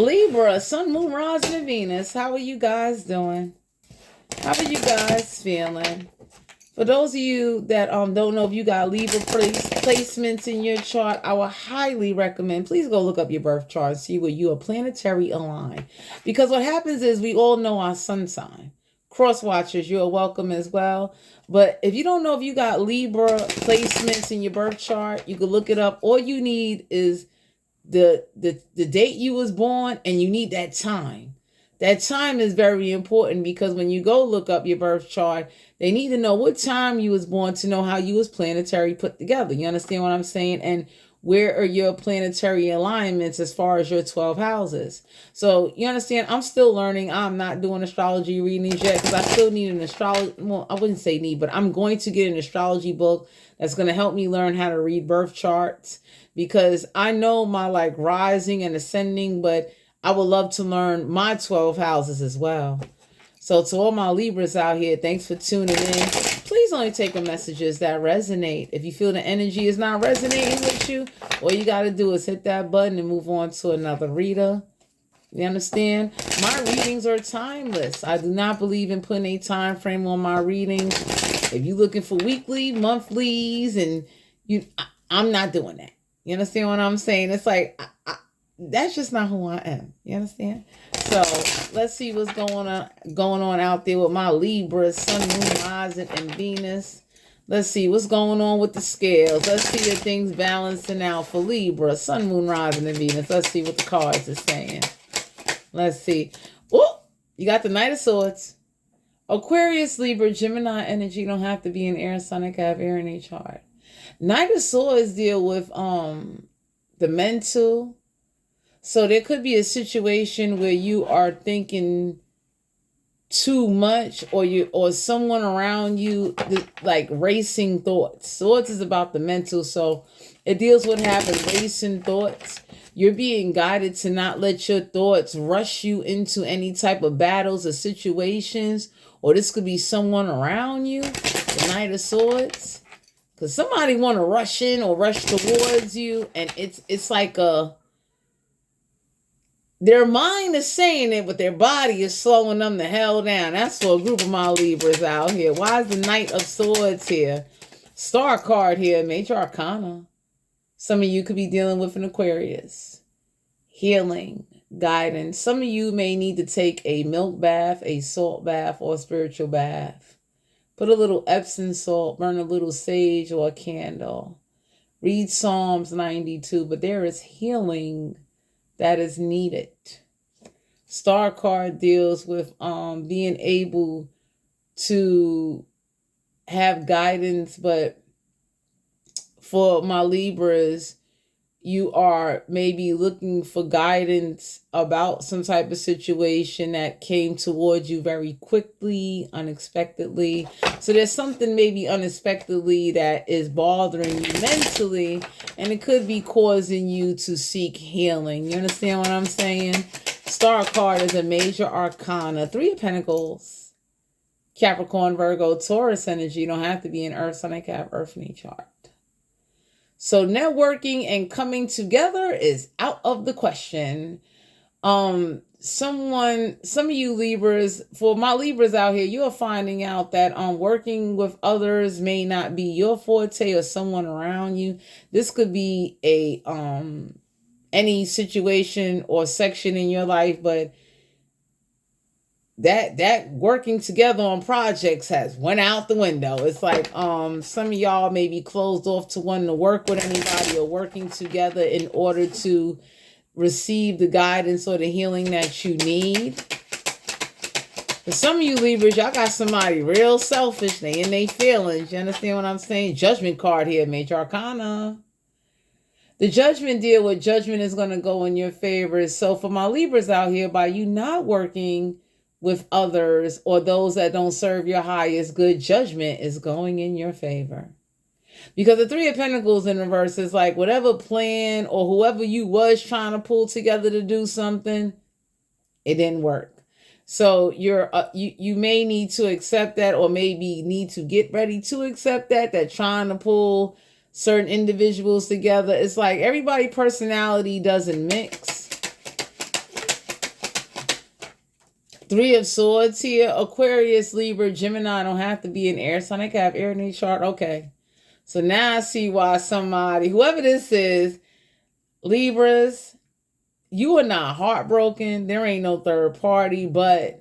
Libra, Sun, Moon, Rising, and Venus. How are you guys doing? How are you guys feeling? For those of you that don't know if you got Libra placements in your chart, I would highly recommend, please go look up your birth chart and see where you are planetary aligned. Because what happens is we all know our sun sign. Cross watchers, you're welcome as well. But if you don't know if you got Libra placements in your birth chart, you can look it up. All you need is the date you was born, and you need that time. That time is very important, because when you go look up your birth chart, they need to know what time you was born to know how you was planetary put together. You understand what I'm saying? And where are your planetary alignments as far as your 12 houses? So you understand, I'm still learning. I'm not doing astrology readings yet, because I still need an astrology. Well, I wouldn't say need, but I'm going to get an astrology book that's going to help me learn how to read birth charts, because I know my like rising and ascending, but I would love to learn my 12 houses as well. So to all my Libras out here, thanks for tuning in. Please only take the messages that resonate. If you feel the energy is not resonating with you, all you got to do is hit that button and move on to another reader. You understand? My readings are timeless. I do not believe in putting a time frame on my readings. If you're looking for weekly, monthlies, and I'm not doing that. You understand what I'm saying? It's like, that's just not who I am. You understand? So let's see what's going on out there with my Libra, Sun, Moon, Rising, and Venus. Let's see what's going on with the scales. Let's see if things balancing out for Libra, Sun, Moon, Rising, and Venus. Let's see what the cards are saying. Let's see. Oh, you got the Knight of Swords. Aquarius, Libra, Gemini energy. Don't have to be an air sign. I have air in a chart. Knight of Swords deal with the mental. So there could be a situation where you are thinking too much, or someone around you like racing thoughts. Swords is about the mental, so it deals with having racing thoughts. You're being guided to not let your thoughts rush you into any type of battles or situations, or this could be someone around you, the Knight of Swords, because somebody want to rush in or rush towards you, and it's like their mind is saying it, but their body is slowing them the hell down. That's for a group of my Libras out here. Why is the Knight of Swords here? Star card here, Major Arcana. Some of you could be dealing with an Aquarius. Healing, guidance. Some of you may need to take a milk bath, a salt bath, or a spiritual bath. Put a little Epsom salt, burn a little sage or a candle. Read Psalms 92, but there is healing that is needed. Star card deals with being able to have guidance, but for my Libras, you are maybe looking for guidance about some type of situation that came towards you very quickly, unexpectedly. So there's something maybe unexpectedly that is bothering you mentally, and it could be causing you to seek healing. You understand what I'm saying? Star card is a Major Arcana. 3 of Pentacles. Capricorn, Virgo, Taurus energy. You don't have to be an Earth sign. I can have Earth in each chart. So networking and coming together is out of the question. Some of you Libras, for my Libras out here, you are finding out that working with others may not be your forte, or someone around you. This could be a any situation or section in your life, but that working together on projects has went out the window. It's like some of y'all may be closed off to wanting to work with anybody or working together in order to receive the guidance or the healing that you need. For some of you Libras, y'all got somebody real selfish. They in their feelings. You understand what I'm saying? Judgment card here, Major Arcana. The Judgment deal with judgment is going to go in your favor. So for my Libras out here, by you not working with others or those that don't serve your highest good, judgment is going in your favor. Because the 3 of Pentacles in reverse is like whatever plan or whoever you was trying to pull together to do something, it didn't work. So you may need to accept that, or maybe need to get ready to accept that trying to pull certain individuals together. It's like everybody's personality doesn't mix. Three of Swords here. Aquarius, Libra, Gemini don't have to be an air sign. They can have air in their chart. Okay. So now I see why somebody, whoever this is, Libras, you are not heartbroken. There ain't no third party, but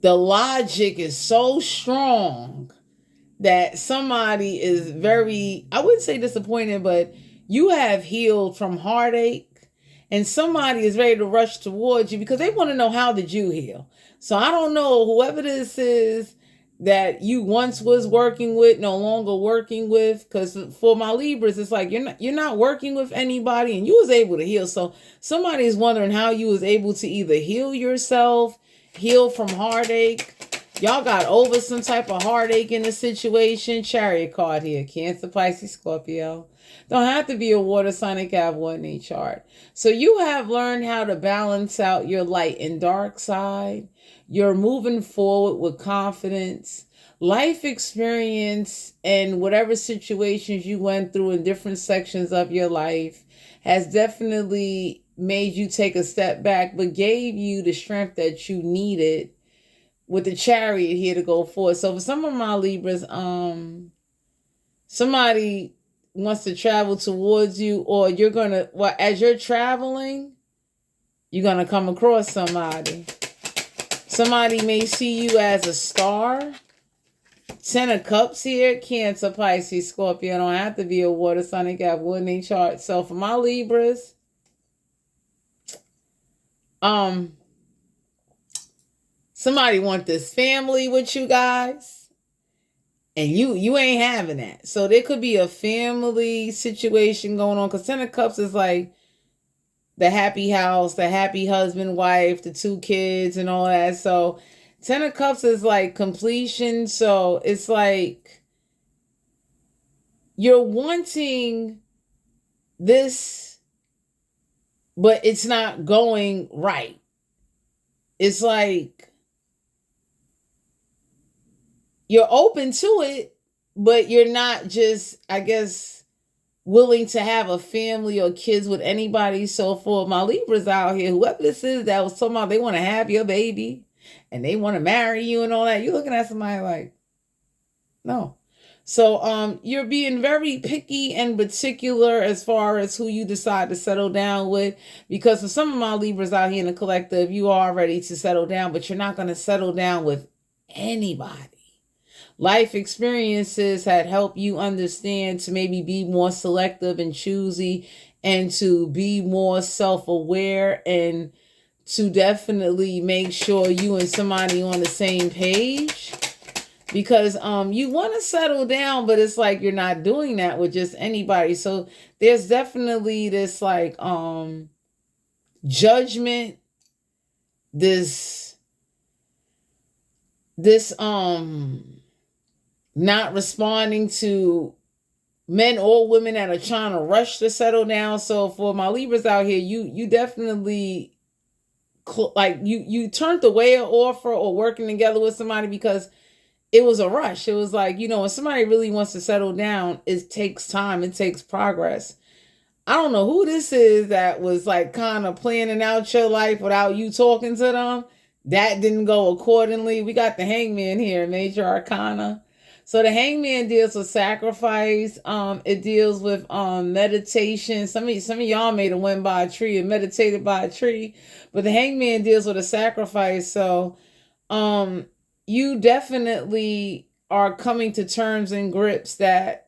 the logic is so strong that somebody is very, I wouldn't say disappointed, but you have healed from heartache. And somebody is ready to rush towards you because they want to know, how did you heal? So I don't know, whoever this is that you once was working with, no longer working with, because for my Libras, it's like you're not working with anybody and you was able to heal. So somebody's wondering how you was able to either heal yourself, heal from heartache. Y'all got over some type of heartache in the situation. Chariot card here. Cancer, Pisces, Scorpio. Don't have to be a water sign. They can have one in each chart. So you have learned how to balance out your light and dark side. You're moving forward with confidence. Life experience and whatever situations you went through in different sections of your life has definitely made you take a step back, but gave you the strength that you needed with the Chariot here to go forward. So for some of my Libras, somebody wants to travel towards you, or you're going to, well, as you're traveling, you're going to come across somebody. Somebody may see you as a star. 10 of Cups here. Cancer, Pisces, Scorpio. Don't have to be a water sign. They got wood in their chart. So for my Libras, somebody want this family with you guys. And you ain't having that. So there could be a family situation going on. Because 10 of Cups is like the happy house, the happy husband, wife, the 2 kids and all that. So 10 of Cups is like completion. So it's like you're wanting this, but it's not going right. It's like you're open to it, but you're not just, I guess, willing to have a family or kids with anybody. So for my Libras out here, whoever this is that was talking about they want to have your baby and they want to marry you and all that, you're looking at somebody like, no. So you're being very picky and particular as far as who you decide to settle down with, because for some of my Libras out here in the collective, you are ready to settle down, but you're not going to settle down with anybody. Life experiences had helped you understand to maybe be more selective and choosy, and to be more self-aware, and to definitely make sure you and somebody on the same page. Because you want to settle down, but it's like you're not doing that with just anybody. So there's definitely this like judgment, this not responding to men or women that are trying to rush to settle down. So for my Libras out here, you definitely like you turned away an offer or working together with somebody because it was a rush. It was like, when somebody really wants to settle down, it takes time, it takes progress. I don't know who this is that was like kind of planning out your life without you talking to them. That didn't go accordingly. We got the Hangman here, Major Arcana. So the Hangman deals with sacrifice. It deals with meditation. Some of y'all may have went by a tree and meditated by a tree, but the Hangman deals with a sacrifice. So you definitely are coming to terms and grips that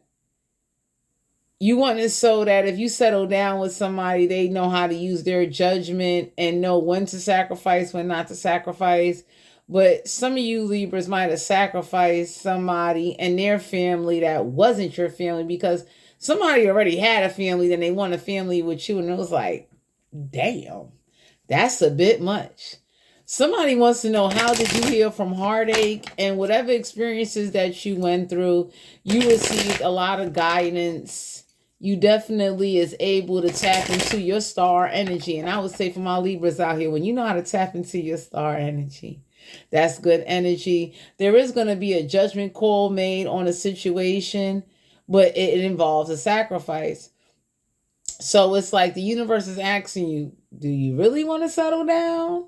you want it so that if you settle down with somebody, they know how to use their judgment and know when to sacrifice, when not to sacrifice. But some of you Libras might have sacrificed somebody and their family that wasn't your family, because somebody already had a family, then they want a family with you. And it was like, damn, that's a bit much. Somebody wants to know, how did you heal from heartache? And whatever experiences that you went through, you received a lot of guidance. You definitely is able to tap into your star energy. And I would say for my Libras out here, when you know how to tap into your star energy, that's good energy. There is going to be a judgment call made on a situation, but it involves a sacrifice. So it's like the universe is asking you, do you really want to settle down?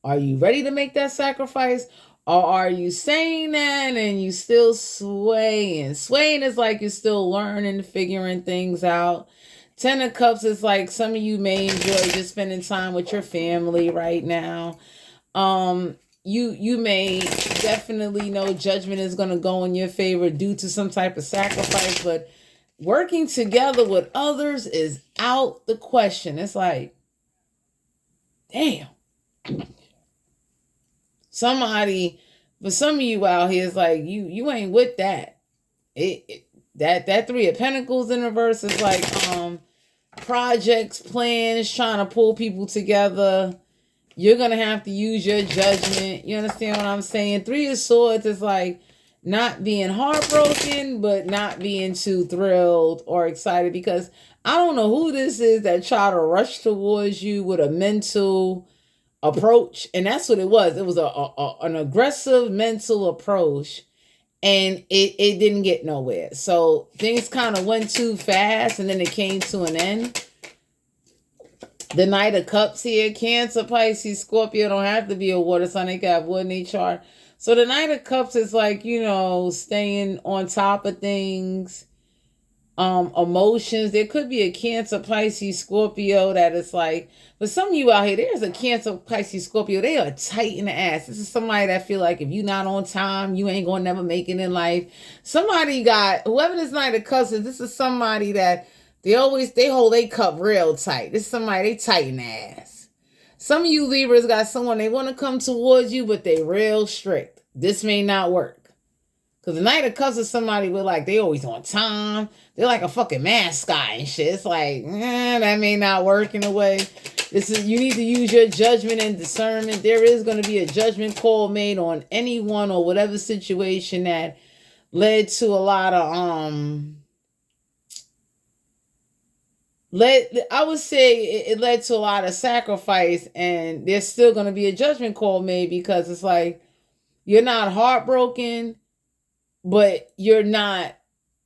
Are you ready to make that sacrifice? Or are you saying that and you still swaying? Swaying is like you're still learning, figuring things out. Ten of Cups is like some of you may enjoy just spending time with your family right now. You may definitely know judgment is going to go in your favor due to some type of sacrifice, but working together with others is out the question. It's like, damn. Somebody, for some of you out here, it's like you ain't with that. That Three of Pentacles in reverse is like projects, plans, trying to pull people together. You're gonna have to use your judgment. You understand what I'm saying? Three of Swords is like not being heartbroken, but not being too thrilled or excited, because I don't know who this is that try to rush towards you with a mental approach. And that's what it was. It was an aggressive mental approach, and it didn't get nowhere. So things kind of went too fast, and then it came to an end. The Knight of Cups here, Cancer, Pisces, Scorpio don't have to be a water sign. They can have wood in their chart. So the Knight of Cups is like, you know, staying on top of things, emotions. There could be a Cancer, Pisces, Scorpio that is like, but some of you out here, there's a Cancer, Pisces, Scorpio. They are tight in the ass. This is somebody that feel like if you're not on time, you ain't gonna never make it in life. Somebody got, whoever this Knight of Cups is, this is somebody that they hold their cup real tight. This is somebody, they tight in the ass. Some of you Libras got someone, they want to come towards you, but they real strict. This may not work. Because the Knight of Cups is somebody with like, they always on time. They're like a fucking mascot and shit. It's like, that may not work in a way. You need to use your judgment and discernment. There is going to be a judgment call made on anyone or whatever situation that led to a lot of, I would say it led to a lot of sacrifice, and there's still going to be a judgment call made, because it's like, you're not heartbroken, but you're not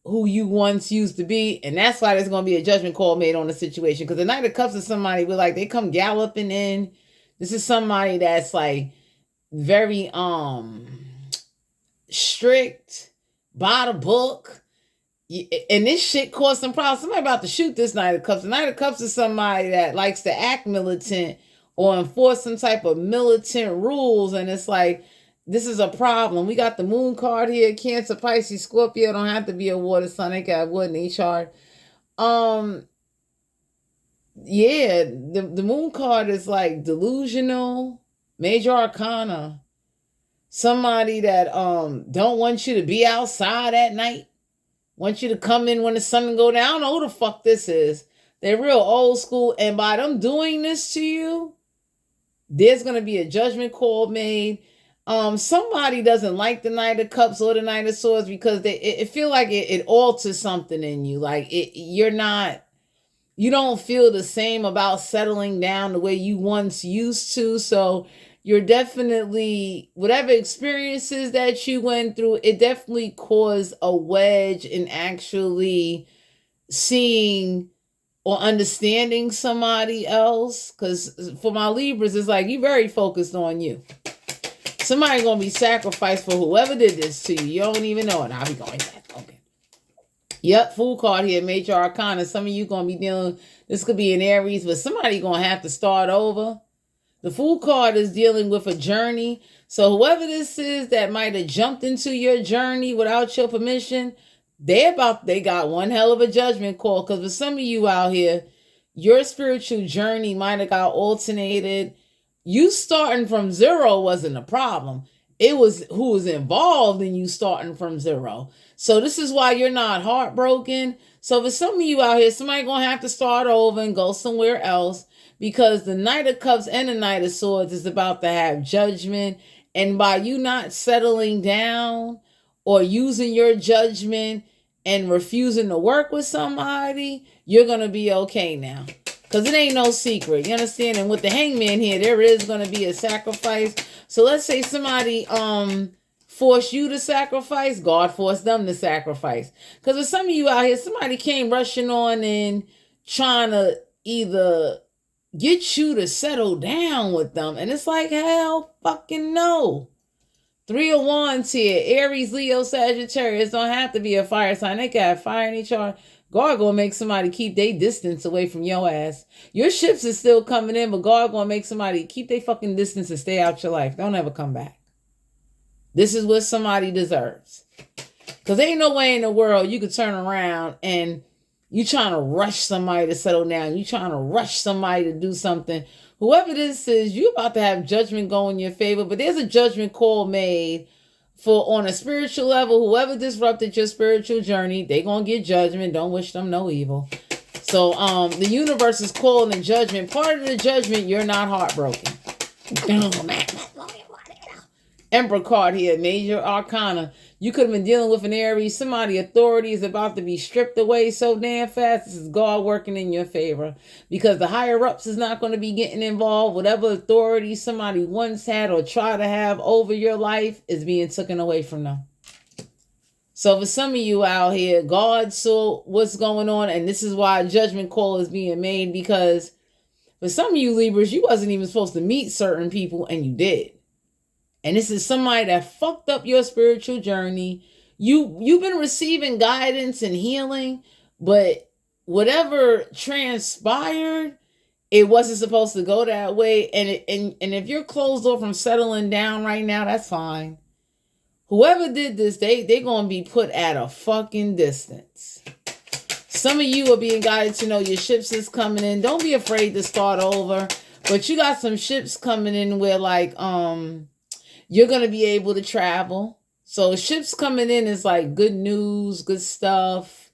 who you once used to be. And that's why there's going to be a judgment call made on the situation. Because the Knight of Cups is somebody with like, they come galloping in. This is somebody that's like very strict, by the book. And this shit caused some problems. Somebody about to shoot this Knight of Cups. The Knight of Cups is somebody that likes to act militant or enforce some type of militant rules. And it's like, this is a problem. We got the Moon card here. Cancer, Pisces, Scorpio don't have to be a water sign. They got wood in each chart. Yeah, the Moon card is like delusional, major arcana. Somebody that don't want you to be outside at night. Want you to come in when the sun go down. I don't know who the fuck this is. They're real old school. And by them doing this to you, there's going to be a judgment call made. Somebody doesn't like the Knight of Cups or the Knight of Swords because it feel like it alters something in you. Like you don't feel the same about settling down the way you once used to. So you're definitely, whatever experiences that you went through, it definitely caused a wedge in actually seeing or understanding somebody else. Because for my Libras, it's like, you're very focused on you. Somebody going to be sacrificed for whoever did this to you. You don't even know it. I'll be going back. Okay. Yep, Fool card here, Major Arcana. Some of you going to be dealing, this could be an Aries, but somebody going to have to start over. The Fool card is dealing with a journey. So whoever this is that might have jumped into your journey without your permission, they got one hell of a judgment call. Because for some of you out here, your spiritual journey might have got alternated. You starting from zero wasn't a problem. It was who was involved in you starting from zero. So this is why you're not heartbroken. So for some of you out here, somebody going to have to start over and go somewhere else. Because the Knight of Cups and the Knight of Swords is about to have judgment. And by you not settling down or using your judgment and refusing to work with somebody, you're going to be okay now. Because it ain't no secret. You understand? And with the Hangman here, there is going to be a sacrifice. So let's say somebody forced you to sacrifice. God forced them to sacrifice. Because with some of you out here, somebody came rushing on in trying to either get you to settle down with them. And it's like, hell fucking no. 3 of Wands here. Aries, Leo, Sagittarius don't have to be a fire sign. They got fire in each other. God gonna make somebody keep their distance away from your ass. Your ships is still coming in, but God gonna make somebody keep their fucking distance and stay out your life. Don't ever come back. This is what somebody deserves. Because there ain't no way in the world you could turn around and you trying to rush somebody to settle down. You trying to rush somebody to do something. Whoever this is, you about to have judgment go in your favor. But there's a judgment call made for on a spiritual level. Whoever disrupted your spiritual journey, they going to get judgment. Don't wish them no evil. So the universe is calling the judgment. Part of the judgment, you're not heartbroken. Emperor card here, major arcana. You could have been dealing with an Aries. Somebody authority is about to be stripped away so damn fast. This is God working in your favor. Because the higher ups is not going to be getting involved. Whatever authority somebody once had or try to have over your life is being taken away from them. So for some of you out here, God saw what's going on. And this is why a judgment call is being made. Because for some of you Libras, you wasn't even supposed to meet certain people and you did. And this is somebody that fucked up your spiritual journey. You've been receiving guidance and healing, but whatever transpired, it wasn't supposed to go that way. And if you're closed off from settling down right now, that's fine. Whoever did this, they're going to be put at a fucking distance. Some of you are being guided to know your ships is coming in. Don't be afraid to start over. But you got some ships coming in where like, you're going to be able to travel. So ships coming in is like good news, good stuff.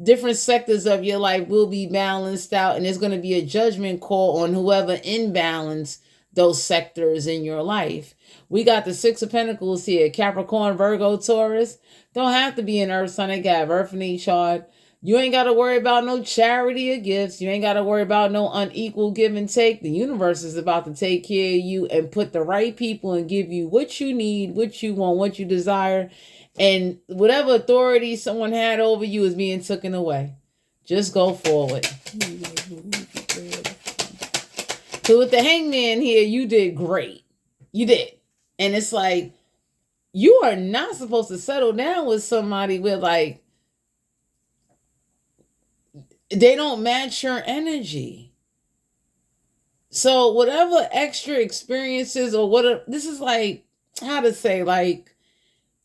Different sectors of your life will be balanced out. And there's going to be a judgment call on whoever imbalance those sectors in your life. We got the 6 of Pentacles here. Capricorn, Virgo, Taurus. Don't have to be an earth sign. They got Earth in each chart. You ain't got to worry about no charity or gifts. You ain't got to worry about no unequal give and take. The universe is about to take care of you and put the right people and give you what you need, what you want, what you desire. And whatever authority someone had over you is being taken away. Just go forward. So with the Hangman here, you did great. You did. And it's like, you are not supposed to settle down with somebody with like, they don't match your energy. So whatever extra experiences or whatever, this is like, how to say, like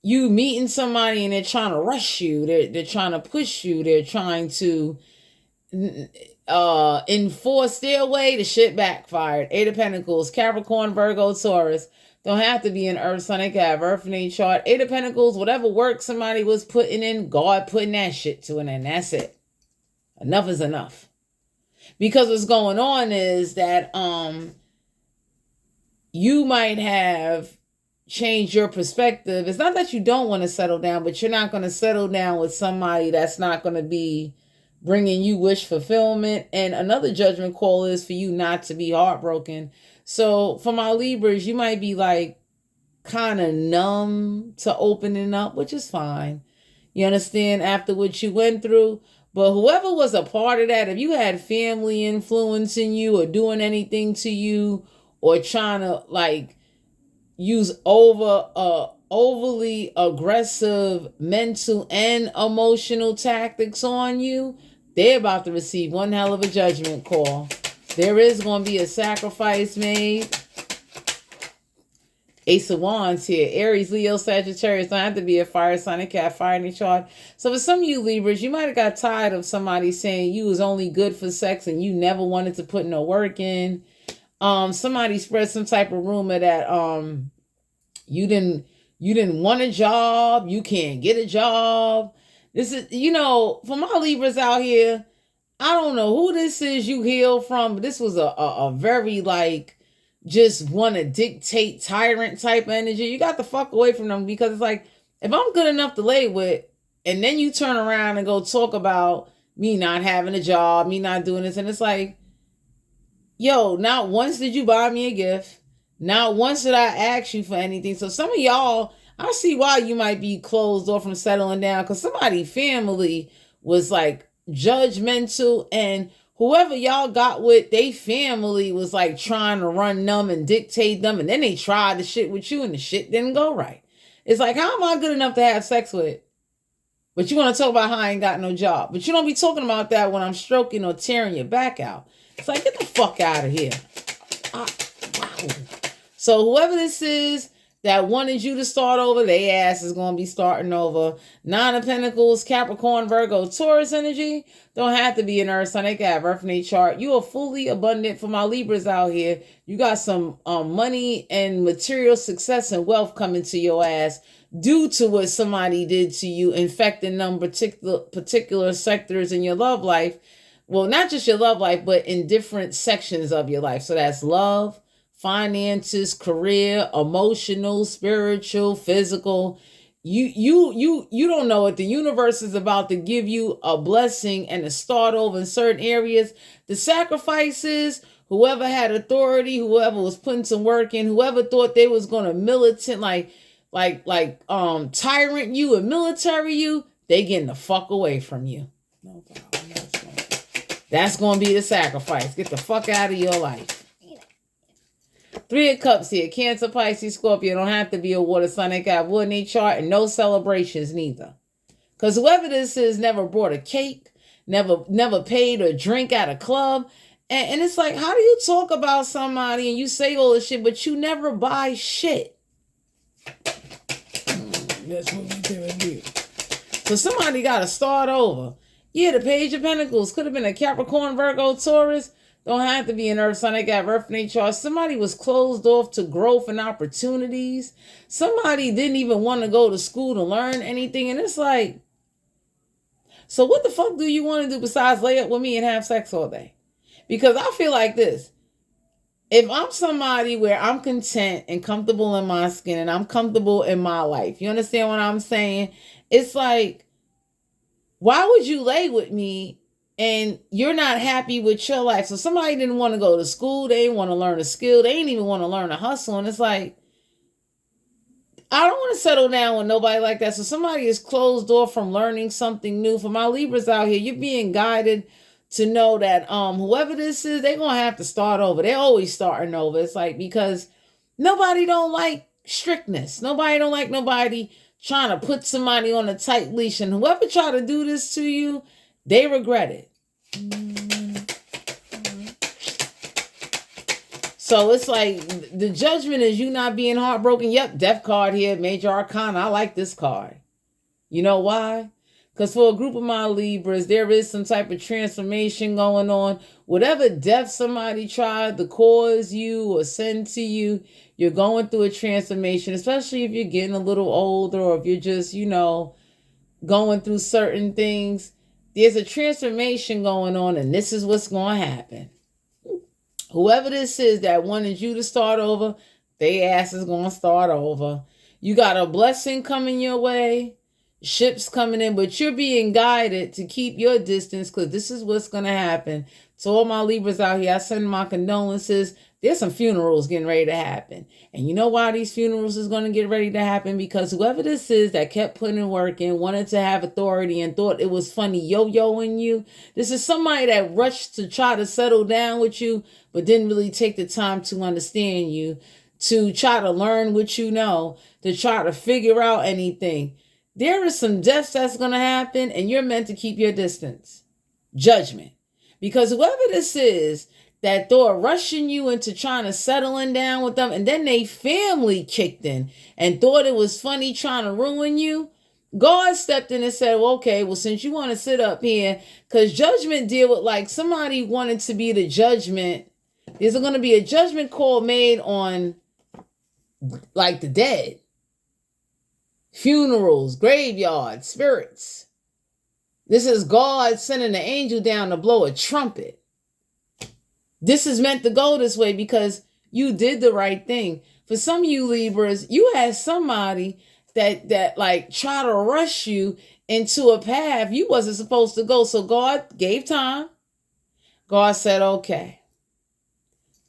you meeting somebody and they're trying to rush you. They're trying to push you. They're trying to enforce their way. The shit backfired. 8 of Pentacles, Capricorn, Virgo, Taurus. Don't have to be an earth sign. They can have Earth in their chart. 8 of Pentacles, whatever work somebody was putting in, God putting that shit to it, and that's it. Enough is enough. Because what's going on is that you might have changed your perspective. It's not that you don't want to settle down, but you're not going to settle down with somebody that's not going to be bringing you wish fulfillment. And another judgment call is for you not to be heartbroken. So for my Libras, you might be like kind of numb to opening up, which is fine. You understand, after what you went through. But whoever was a part of that, if you had family influencing you or doing anything to you or trying to like use overly aggressive mental and emotional tactics on you, they're about to receive one hell of a judgment call. There is going to be a sacrifice made. Ace of Wands here. Aries, Leo, Sagittarius. Don't have to be a fire sign. They can have fire in their chart. So for some of you Libras, you might have got tired of somebody saying you was only good for sex and you never wanted to put no work in. Somebody spread some type of rumor that you didn't want a job. You can't get a job. This is, for my Libras out here, I don't know who this is you heal from, but this was a very like, just want to dictate tyrant type of energy. You got to fuck away from them, because it's like, if I'm good enough to lay with, and then you turn around and go talk about me not having a job, me not doing this, and it's like, yo, not once did you buy me a gift. Not once did I ask you for anything. So some of y'all, I see why you might be closed off from settling down, because somebody's family was like judgmental, and whoever y'all got with, they family was like trying to run them and dictate them, and then they tried the shit with you and the shit didn't go right. It's like, how am I good enough to have sex with? But you want to talk about how I ain't got no job. But you don't be talking about that when I'm stroking or tearing your back out. It's like, get the fuck out of here. Wow. So whoever this is that wanted you to start over, they ass is going to be starting over. Nine of Pentacles, Capricorn, Virgo, Taurus energy. Don't have to be an Earth sign. They can have Earth in their chart. You are fully abundant for my Libras out here. You got some money and material success and wealth coming to your ass due to what somebody did to you, infecting them particular sectors in your love life. Well, not just your love life, but in different sections of your life. So that's love, finances, career, emotional, spiritual, physical. You don't know it. The universe is about to give you a blessing and a start over in certain areas. The sacrifices, whoever had authority, whoever was putting some work in, whoever thought they was going to militant, tyrant you and military you, they getting the fuck away from you. No problem. That's going to be the sacrifice. Get the fuck out of your life. Three of Cups here. Cancer, Pisces, Scorpio. Don't have to be a water sign. They got wood in their chart and no celebrations neither. Because whoever this is never brought a cake, never paid a drink at a club. And it's like, how do you talk about somebody and you say all this shit, but you never buy shit? That's what we doing here. So somebody got to start over. Yeah, the Page of Pentacles could have been a Capricorn, Virgo, Taurus. Don't have to be an Earth sign. They got Earth in their chart. Somebody was closed off to growth and opportunities. Somebody didn't even want to go to school to learn anything. And it's like, so what the fuck do you want to do besides lay up with me and have sex all day? Because I feel like this. If I'm somebody where I'm content and comfortable in my skin and I'm comfortable in my life, you understand what I'm saying? It's like, why would you lay with me and you're not happy with your life? So somebody didn't want to go to school. They didn't want to learn a skill. They didn't even want to learn a hustle. And it's like, I don't want to settle down with nobody like that. So somebody is closed off from learning something new. For my Libras out here, you're being guided to know that whoever this is, they're going to have to start over. They're always starting over. It's like, because nobody don't like strictness. Nobody don't like nobody trying to put somebody on a tight leash. And whoever try to do this to you, they regret it. So it's like the judgment is you not being heartbroken. Yep, Death card here, Major Arcana. I like this card. You know why? Because for a group of my Libras, there is some type of transformation going on. Whatever death somebody tried to cause you or send to you, you're going through a transformation, especially if you're getting a little older or if you're just, going through certain things. There's a transformation going on, and this is what's going to happen. Whoever this is that wanted you to start over, they ass is going to start over. You got a blessing coming your way. Ships coming in, but you're being guided to keep your distance because this is what's going to happen. So all my Libras out here, I send my condolences. There's some funerals getting ready to happen. And you know why these funerals is going to get ready to happen? Because whoever this is that kept putting work in, wanted to have authority and thought it was funny yo-yoing you. This is somebody that rushed to try to settle down with you, but didn't really take the time to understand you, to try to learn what you know, to try to figure out anything. There is some deaths that's going to happen, and you're meant to keep your distance. Judgment. Because whoever this is that thought rushing you into trying to settling down with them, and then they family kicked in and thought it was funny trying to ruin you, God stepped in and said, well, okay, well, since you want to sit up here, because judgment deal with like somebody wanted to be the judgment. There's going to be a judgment call made on like the dead. Funerals, graveyards, spirits. This is God sending an angel down to blow a trumpet. This is meant to go this way because you did the right thing. For some of you Libras, you had somebody that like try to rush you into a path you wasn't supposed to go. So God gave time. God said, okay,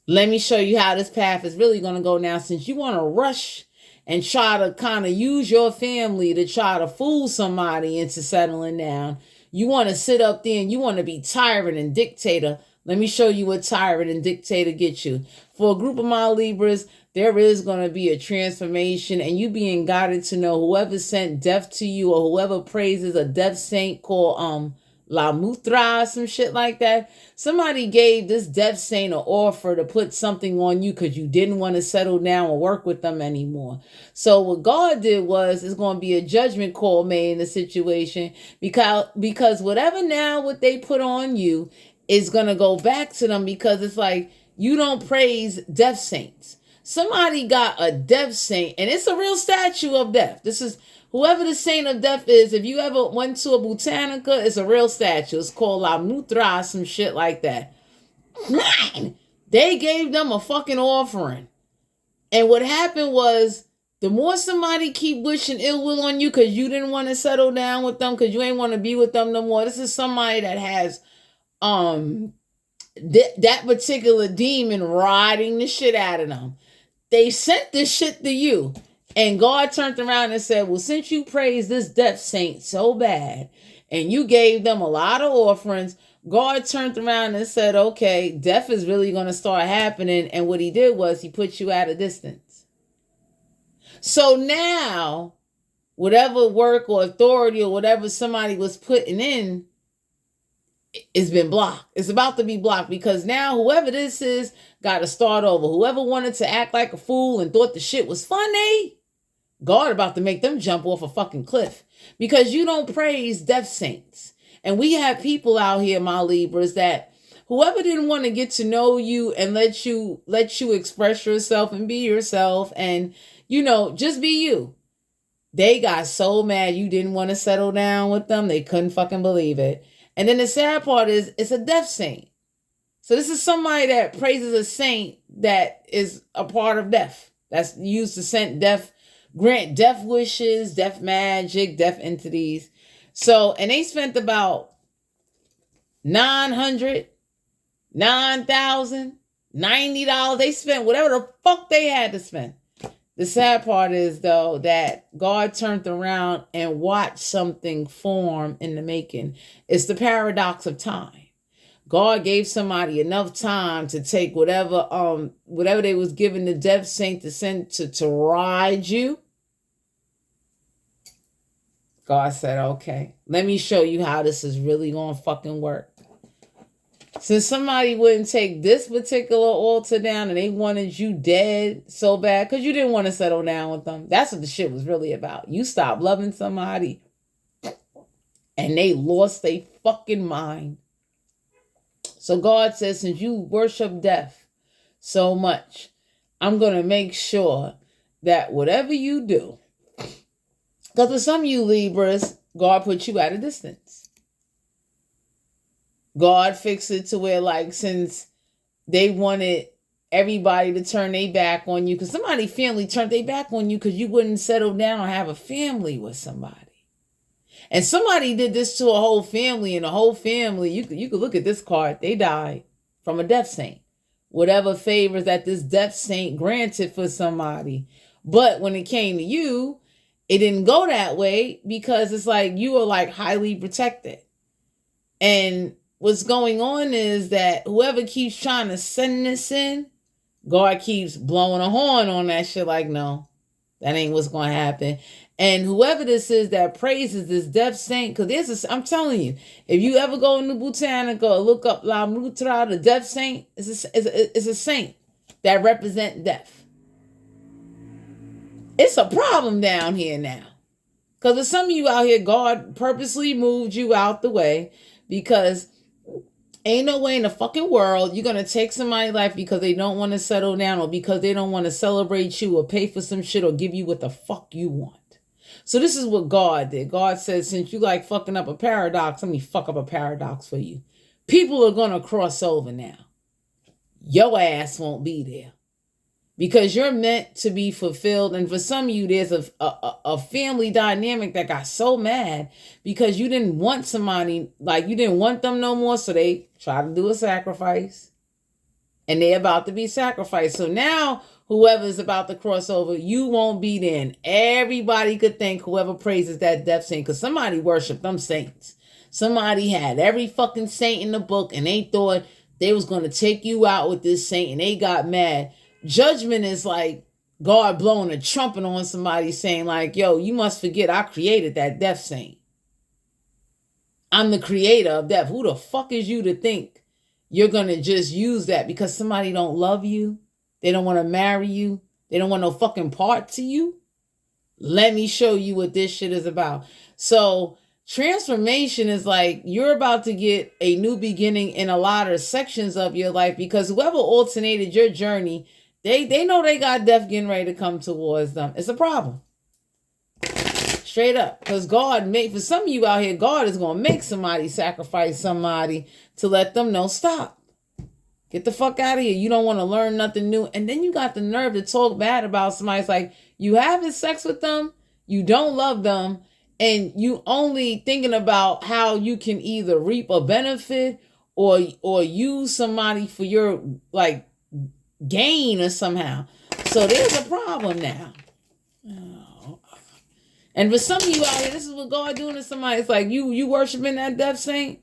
let me show you how this path is really going to go now. Since you want to rush and try to kind of use your family to try to fool somebody into settling down, You want to sit up there and you want to be tyrant and dictator. Let me show you what tyrant and dictator gets you. For a group of my Libras, there is going to be a transformation, and you being guided to know whoever sent death to you or whoever praises a death saint called La Mutra, some shit like that. Somebody gave this death saint an offer to put something on you because you didn't want to settle down or work with them anymore. So what God did was, it's going to be a judgment call made in the situation, because whatever now what they put on you is going to go back to them, because it's like you don't praise death saints. Somebody got a death saint, and it's a real statue of death. This is whoever the saint of death is. If you ever went to a botanica, it's a real statue. It's called La Mutra, some shit like that. They gave them a fucking offering. And what happened was, the more somebody keep wishing ill will on you because you didn't want to settle down with them, because you ain't want to be with them no more. This is somebody that has that particular demon riding the shit out of them. They sent this shit to you. And God turned around and said, well, since you praised this death saint so bad and you gave them a lot of offerings, God turned around and said, okay, death is really going to start happening. And what he did was he put you at a distance. So now, whatever work or authority or whatever somebody was putting in, it's been blocked. It's about to be blocked, because now whoever this is got to start over. Whoever wanted to act like a fool and thought the shit was funny, God about to make them jump off a fucking cliff, because you don't praise death saints. And we have people out here, my Libras, that whoever didn't want to get to know you and let you express yourself and be yourself and, just be you. They got so mad you didn't want to settle down with them. They couldn't fucking believe it. And then the sad part is, it's a death saint. So this is somebody that praises a saint that is a part of death. That's used to send death, grant death wishes, death magic, death entities. So, and they spent about $900, $9,000, $90. They spent whatever the fuck they had to spend. The sad part is, though, that God turned around and watched something form in the making. It's the paradox of time. God gave somebody enough time to take whatever they was giving the death saint to send to ride you. God said, okay, let me show you how this is really going to fucking work. Since somebody wouldn't take this particular altar down and they wanted you dead so bad because you didn't want to settle down with them. That's what the shit was really about. You stopped loving somebody and they lost their fucking mind. So God says, since you worship death so much, I'm going to make sure that whatever you do, because for some of you Libras, God put you at a distance. God fixed it to where, like, since they wanted everybody to turn their back on you, because somebody's family turned their back on you because you wouldn't settle down or have a family with somebody. And somebody did this to a whole family, and the whole family, you could look at this card, they died from a death saint. Whatever favors that this death saint granted for somebody. But when it came to you, it didn't go that way, because it's like you were like highly protected. And what's going on is that whoever keeps trying to send this in, God keeps blowing a horn on that shit like, no, that ain't what's going to happen. And whoever this is that praises this death saint, because I'm telling you, if you ever go into Botanica or look up La Mutra, the death saint, is a saint that represents death. It's a problem down here now. Because for some of you out here, God purposely moved you out the way, because ain't no way in the fucking world you're going to take somebody's life because they don't want to settle down, or because they don't want to celebrate you or pay for some shit or give you what the fuck you want. So this is what God did. God said, since you like fucking up a paradox, let me fuck up a paradox for you. People are going to cross over now. Your ass won't be there. Because you're meant to be fulfilled. And for some of you, there's a family dynamic that got so mad because you didn't want somebody, like you didn't want them no more. So they try to do a sacrifice. And they're about to be sacrificed. So now whoever's about to cross over, you won't be there. And everybody could thank whoever praises that death saint, because somebody worship them saints. Somebody had every fucking saint in the book and they thought they was going to take you out with this saint and they got mad. Judgment is like God blowing a trumpet on somebody saying like, yo, you must forget I created that death saint. I'm the creator of death. Who the fuck is you to think you're going to just use that because somebody don't love you? They don't want to marry you. They don't want no fucking part to you. Let me show you what this shit is about. So transformation is like you're about to get a new beginning in a lot of sections of your life because whoever alternated your journey, they know they got death getting ready to come towards them. It's a problem. Straight up. Because God made, for some of you out here, God is going to make somebody sacrifice somebody to let them know, stop. Get the fuck out of here. You don't want to learn nothing new. And then you got the nerve to talk bad about somebody. It's like, you having sex with them, you don't love them, and you only thinking about how you can either reap a benefit or use somebody for your like gain or somehow. So there's a problem now. Oh. And for some of you out here, this is what God doing to somebody. It's like you worshiping that death saint,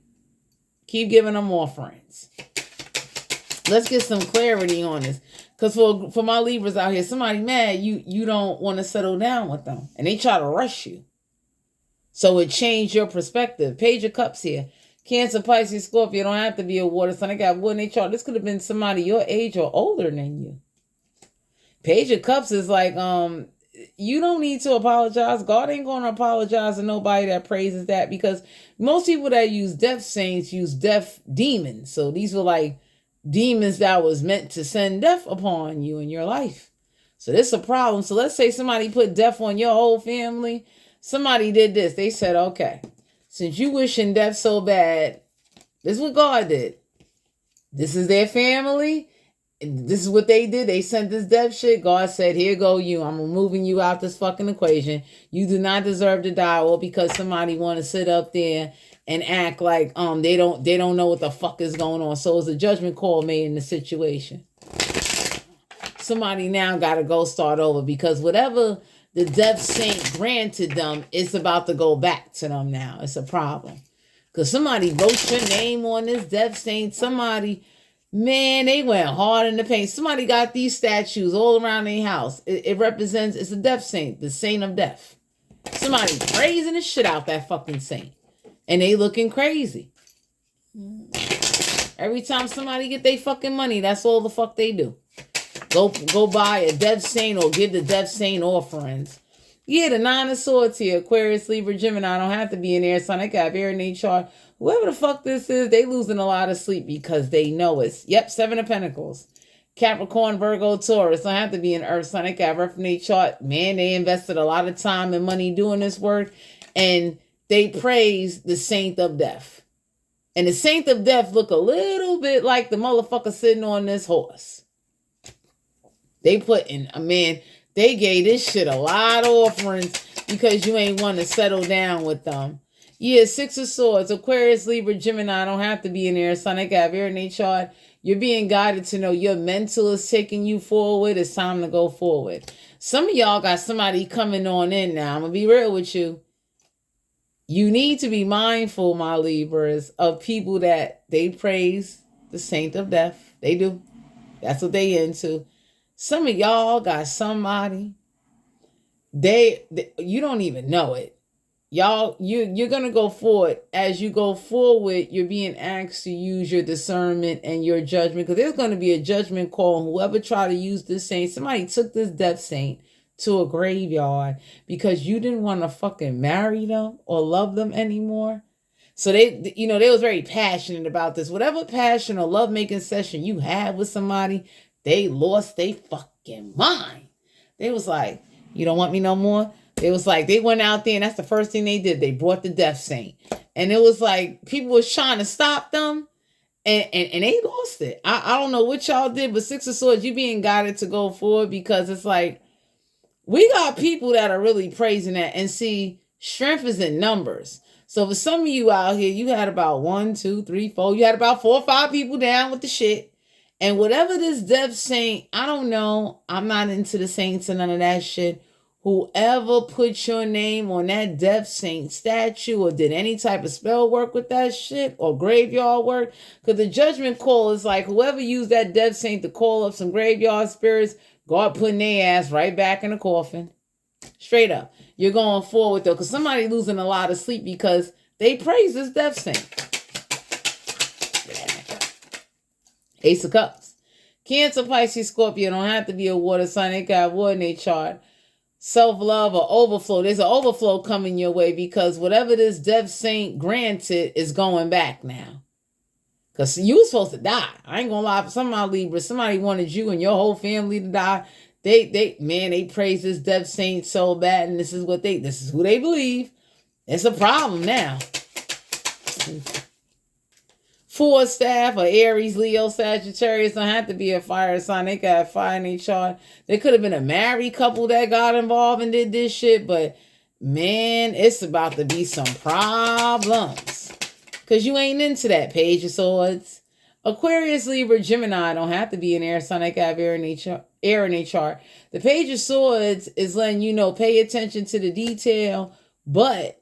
keep giving them offerings. Let's get some clarity on this. Because for my Libras out here, somebody mad, you don't want to settle down with them. And they try to rush you. So it changed your perspective. Page of Cups here. Cancer, Pisces, Scorpio. Don't have to be a water sign. I got wood in their chart. This could have been somebody your age or older than you. Page of Cups is like, you don't need to apologize. God ain't going to apologize to nobody that praises that. Because most people that use death saints use death demons. So these were like demons that was meant to send death upon you in your life. So this is a problem. So let's say somebody put death on your whole family. Somebody did this. They said, okay, since you wishing death so bad, this is what God did. This is their family. This is what they did. They sent this death shit. God said, here go you. I'm removing you out this fucking equation. You do not deserve to die, or because somebody want to sit up there and act like they don't know what the fuck is going on. So it's a judgment call made in the situation. Somebody now got to go start over because whatever the death saint granted them, it's about to go back to them now. It's a problem. Because somebody wrote your name on this death saint. Somebody, man, they went hard in the paint. Somebody got these statues all around their house. It represents, it's a death saint, the saint of death. Somebody praising the shit out that fucking saint. And they looking crazy. Every time somebody get their fucking money, that's all the fuck they do. Go buy a death saint or give the death saint offerings. Yeah, the 9 of Swords here. Aquarius, Libra, Gemini. Don't have to be an air sign. They got air in their chart. Whoever the fuck this is, they losing a lot of sleep because they know it's. Yep, 7 of Pentacles. Capricorn, Virgo, Taurus. Don't have to be an earth sign. They got earth in their chart. Man, they invested a lot of time and money doing this work. And they praise the saint of death. And the saint of death look a little bit like the motherfucker sitting on this horse. They put in, they gave this shit a lot of offerings because you ain't want to settle down with them. Yeah, 6 of Swords, Aquarius, Libra, Gemini. Don't have to be in there. Sun, they got air in their chart. You're being guided to know your mental is taking you forward. It's time to go forward. Some of y'all got somebody coming on in now. I'm going to be real with you. You need to be mindful, my Libras, of people that they praise the saint of death. They do. That's what they into. Some of y'all got somebody, you don't even know it. Y'all, you're going to go forward. As you go forward, you're being asked to use your discernment and your judgment, because there's going to be a judgment call. Whoever tried to use this saint, somebody took this death saint to a graveyard because you didn't want to fucking marry them or love them anymore. So they was very passionate about this. Whatever passion or love-making session you had with somebody, they lost their fucking mind. They was like, you don't want me no more? It was like they went out there and that's the first thing they did. They brought the death saint. And it was like people was trying to stop them and they lost it. I don't know what y'all did, but 6 of Swords, you being guided to go forward because it's like, we got people that are really praising that. And see, strength is in numbers. So for some of you out here, you had about 1, 2, 3, 4. You had about 4 or 5 people down with the shit. And whatever this death saint, I don't know. I'm not into the saints and none of that shit. whoever put your name on that death saint statue or did any type of spell work with that shit or graveyard work, because the judgment call is like whoever used that death saint to call up some graveyard spirits, God putting their ass right back in the coffin. Straight up. You're going forward though, because somebody losing a lot of sleep because they praise this death saint. Ace of Cups. Cancer, Pisces, Scorpio don't have to be a water sign. They got water in their chart. Self-love or overflow. There's an overflow coming your way because whatever this death saint granted is going back now. Because you were supposed to die. I ain't gonna lie. For some of my Libra, somebody wanted you and your whole family to die. They praise this death saint so bad, and this is who they believe. It's a problem now. Four staff or Aries, Leo, Sagittarius don't have to be a fire sign. They got fire in their chart. They could have been a married couple that got involved and did this shit, but man, it's about to be some problems. Because you ain't into that. Page of Swords. Aquarius, Libra, Gemini don't have to be an air sign. They got air in their chart. The Page of Swords is letting you know, pay attention to the detail, but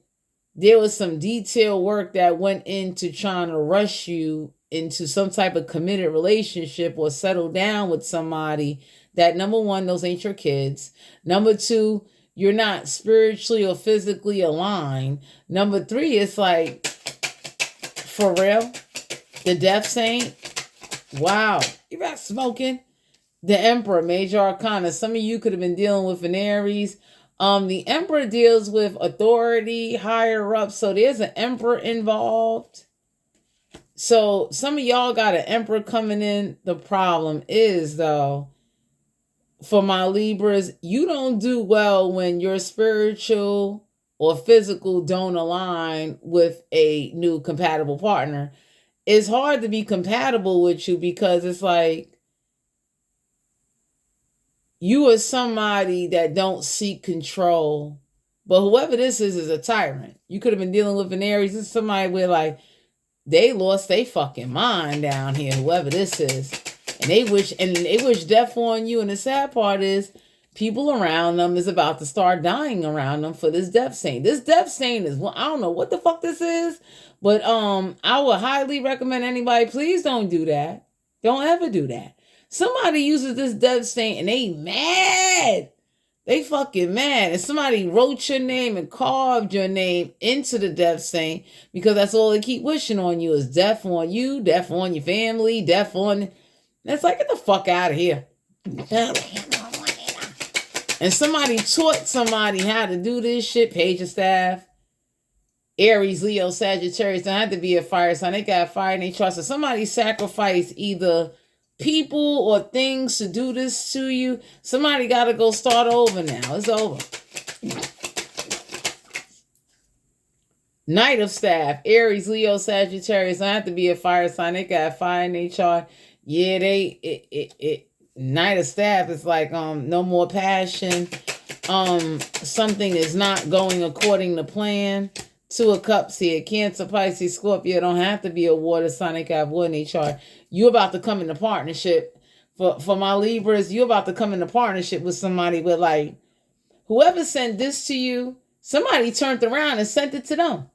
there was some detailed work that went into trying to rush you into some type of committed relationship or settle down with somebody that, number one, those ain't your kids. Number two, you're not spiritually or physically aligned. Number three, it's like, for real, the death saint, wow, you got smoking. The Emperor, Major Arcana. Some of you could have been dealing with an Aries. The Emperor deals with authority, higher up. So there's an Emperor involved. So some of y'all got an Emperor coming in. The problem is, though, for my Libras, you don't do well when your spiritual or physical don't align with a new compatible partner. It's hard to be compatible with you because it's like, you are somebody that don't seek control. But whoever this is a tyrant. You could have been dealing with an Aries. This is somebody where like they lost their fucking mind down here, whoever this is. And they wish death on you. And the sad part is people around them is about to start dying around them for this death saint. This death saint is, I don't know what the fuck this is. But I would highly recommend anybody, please don't do that. Don't ever do that. Somebody uses this death saint and they mad. They fucking mad. And somebody wrote your name and carved your name into the death saint because that's all they keep wishing on you is death on you, death on your family, death on... It's like, get the fuck out of here. And somebody taught somebody how to do this shit. Page of Staff. Aries, Leo, Sagittarius don't have to be a fire sign. They got fire in their chart. So somebody sacrificed either people or things to do this to you. Somebody got to go start over now. It's over. Knight of Staff, Aries, Leo, Sagittarius don't have to be a fire sign. They got fire in their chart. Yeah, Knight of Staff is like no more passion. Something is not going according to plan. Two of Cups here. Cancer, Pisces, Scorpio don't have to be a water sign. They got water in their chart. You're about to come into partnership. For my Libras, you're about to come into partnership with somebody with like, whoever sent this to you, somebody turned around and sent it to them.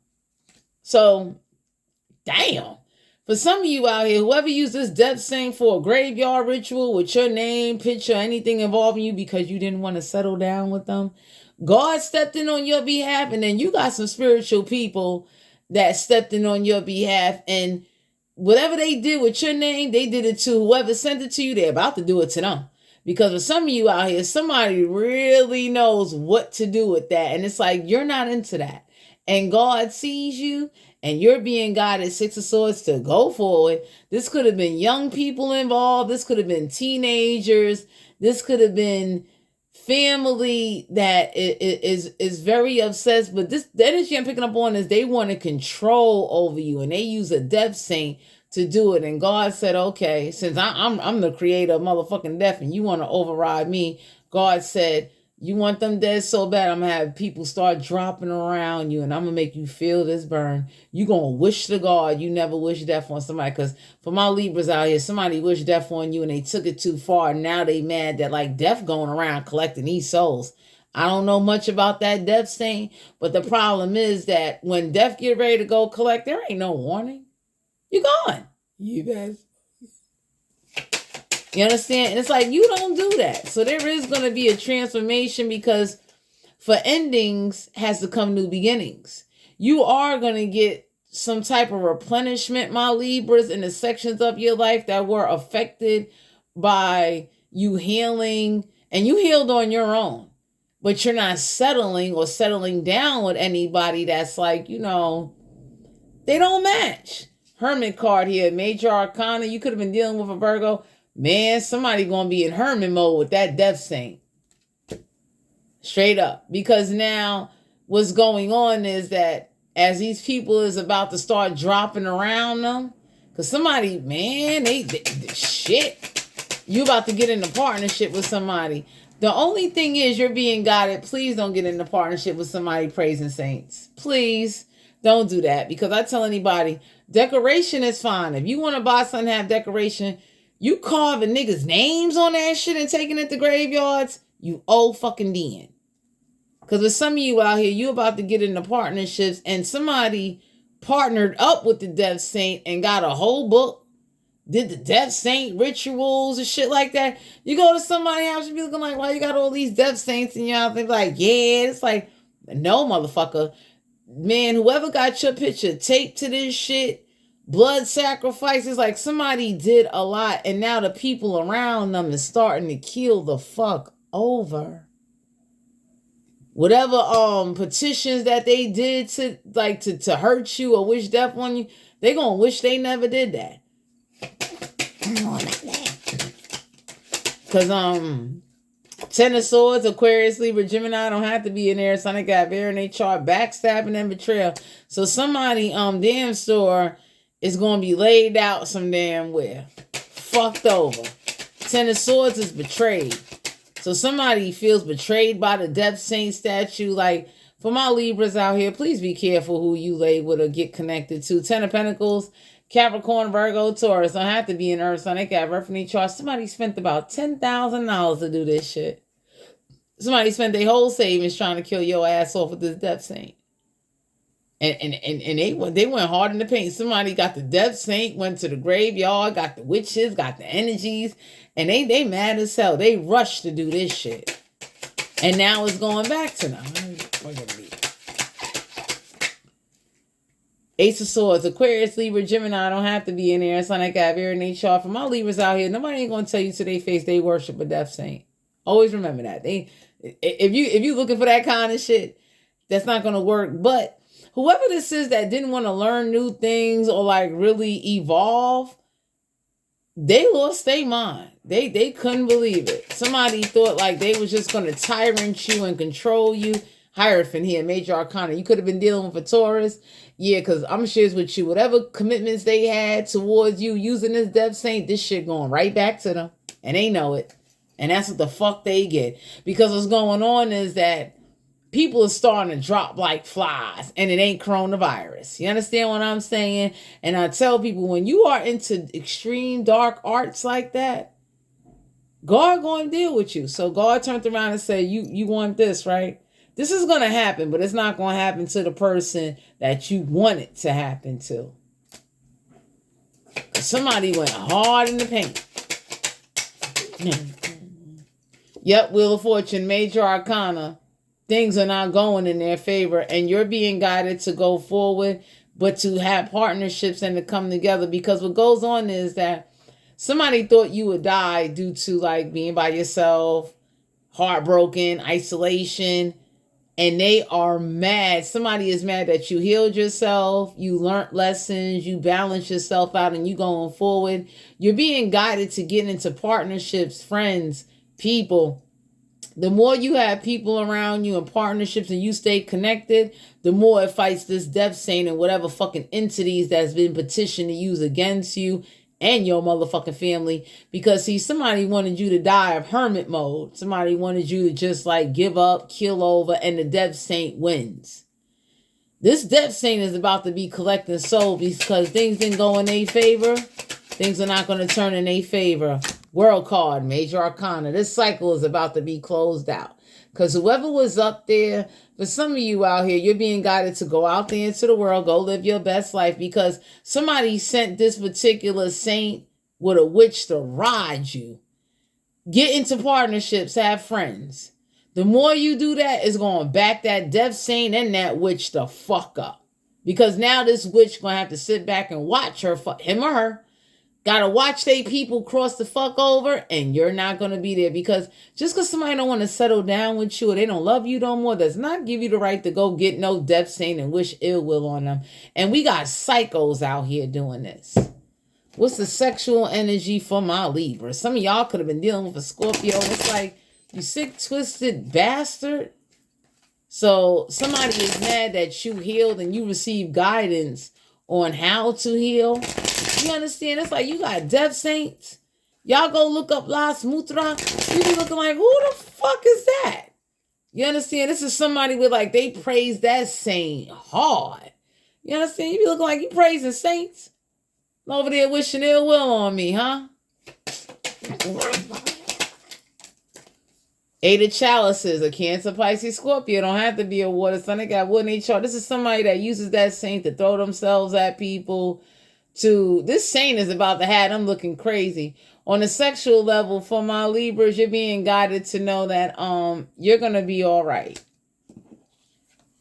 So, damn. For some of you out here, whoever used this death saint for a graveyard ritual with your name, picture, anything involving you because you didn't want to settle down with them, God stepped in on your behalf, and then you got some spiritual people that stepped in on your behalf, and whatever they did with your name, they did it to whoever sent it to you. They're about to do it to them. Because for some of you out here, somebody really knows what to do with that. And it's like, you're not into that. And God sees you, and you're being guided, Six of Swords, to go forward. This could have been young people involved. This could have been teenagers. This could have been family that is very obsessed. But the energy I'm picking up on is they want to control over you, and they use a death saint to do it. And God said, okay, since I'm the creator of motherfucking death and you want to override me, God said, you want them dead so bad, I'm going to have people start dropping around you, and I'm going to make you feel this burn. You going to wish to God you never wish death on somebody. Because for my Libras out here, somebody wished death on you and they took it too far. And now they mad that like death going around collecting these souls. I don't know much about that death saint, but the problem is that when death get ready to go collect, there ain't no warning. You're gone. You guys. You understand? And it's like, you don't do that. So there is going to be a transformation, because for endings has to come new beginnings. You are going to get some type of replenishment, my Libras, in the sections of your life that were affected by you healing, and you healed on your own, but you're not settling or settling down with anybody that's like, you know, they don't match. Hermit card here, Major Arcana. You could have been dealing with a Virgo. Man, somebody going to be in hermit mode with that death saint. Straight up. Because now what's going on is that as these people is about to start dropping around them, because somebody, man, they shit. You about to get into partnership with somebody. The only thing is you're being guided. Please don't get into partnership with somebody praising saints. Please don't do that. Because I tell anybody, decoration is fine. If you want to buy something, have decoration, you carving niggas' names on that shit and taking it to graveyards, you old fucking den. Because with some of you out here, you about to get into partnerships, and somebody partnered up with the death saint and got a whole book, did the death saint rituals and shit like that. You go to somebody's house, you be looking like, why you got all these death saints in your house? They be like, yeah. It's like, no, motherfucker. Man, whoever got your picture taped to this shit, blood sacrifices, like somebody did a lot, and now the people around them is starting to kill the fuck over. Whatever petitions that they did to like to hurt you or wish death on you, they gonna wish they never did that. Cause Ten of Swords, Aquarius, Libra, Gemini don't have to be in there. Sun got air in their chart, backstabbing and betrayal. So somebody damn sure is gonna be laid out some damn where. Fucked over. Ten of Swords is betrayed. So somebody feels betrayed by the death saint statue. Like, for my Libras out here, please be careful who you lay with or get connected to. Ten of Pentacles, Capricorn, Virgo, Taurus. Don't have to be in Earth, Sun. They got reference chart. Somebody spent about $10,000 to do this shit. Somebody spent their whole savings trying to kill your ass off with this death saint. And they went hard in the paint. Somebody got the death saint, went to the graveyard, got the witches, got the energies, and they mad as hell. They rushed to do this shit. And now it's going back to them. Ace of Swords, Aquarius, Libra, Gemini don't have to be in there. It's like I have air in their chart. For my Libras out here, nobody ain't gonna tell you to their face they worship a death saint. Always remember that. If you looking for that kind of shit, that's not gonna work. But whoever this is that didn't want to learn new things or like really evolve, they lost their mind. They couldn't believe it. Somebody thought like they was just going to tyrant you and control you. Hierophant here, Major Arcana. You could have been dealing with a Taurus. Yeah, because I'm shares with you. Whatever commitments they had towards you using this death saint, this shit going right back to them. And they know it. And that's what the fuck they get. Because what's going on is that people are starting to drop like flies, and it ain't coronavirus. You understand what I'm saying? And I tell people, when you are into extreme dark arts like that, God going to deal with you. So God turned around and said, you want this, right? This is going to happen, but it's not going to happen to the person that you want it to happen to. Somebody went hard in the paint. Yep, Wheel of Fortune, Major Arcana. Things are not going in their favor, and you're being guided to go forward, but to have partnerships and to come together. Because what goes on is that somebody thought you would die due to like being by yourself, heartbroken, isolation, and they are mad. Somebody is mad that you healed yourself, you learned lessons, you balanced yourself out, and you going forward. You're being guided to get into partnerships, friends, people. The more you have people around you and partnerships and you stay connected, the more it fights this death saint and whatever fucking entities that's been petitioned to use against you and your motherfucking family. Because see, somebody wanted you to die of hermit mode. Somebody wanted you to just like give up, kill over, and the death saint wins. This death saint is about to be collecting soul because things didn't go in their favor. Things are not going to turn in their favor. World card, major arcana. This cycle is about to be closed out. Because whoever was up there, for some of you out here, you're being guided to go out there into the world, go live your best life, because somebody sent this particular saint with a witch to ride you. Get into partnerships, have friends. The more you do that, it's going to back that death saint and that witch the fuck up. Because now this witch going to have to sit back and watch her, him or her, gotta watch they people cross the fuck over, and you're not gonna be there. Because just because somebody don't want to settle down with you or they don't love you no more does not give you the right to go get no death saint and wish ill will on them. And we got psychos out here doing this. What's the sexual energy for my Libra? Some of y'all could have been dealing with a Scorpio. It's like, you sick, twisted bastard. So somebody is mad that you healed and you received guidance on how to heal. You understand? It's like you got death saints. Y'all go look up Las Mutra. You be looking like, who the fuck is that? You understand? This is somebody with like, they praise that saint hard. You understand? You be looking like you praising saints. Over there wishing ill will on me, huh? Eight of Chalices, a Cancer, Pisces, Scorpio. Don't have to be a water sign. They got wood in their chart. This is somebody that uses that saint to throw themselves at people. This saint is about to have them looking crazy. On a sexual level, for my Libras, you're being guided to know that you're gonna be all right.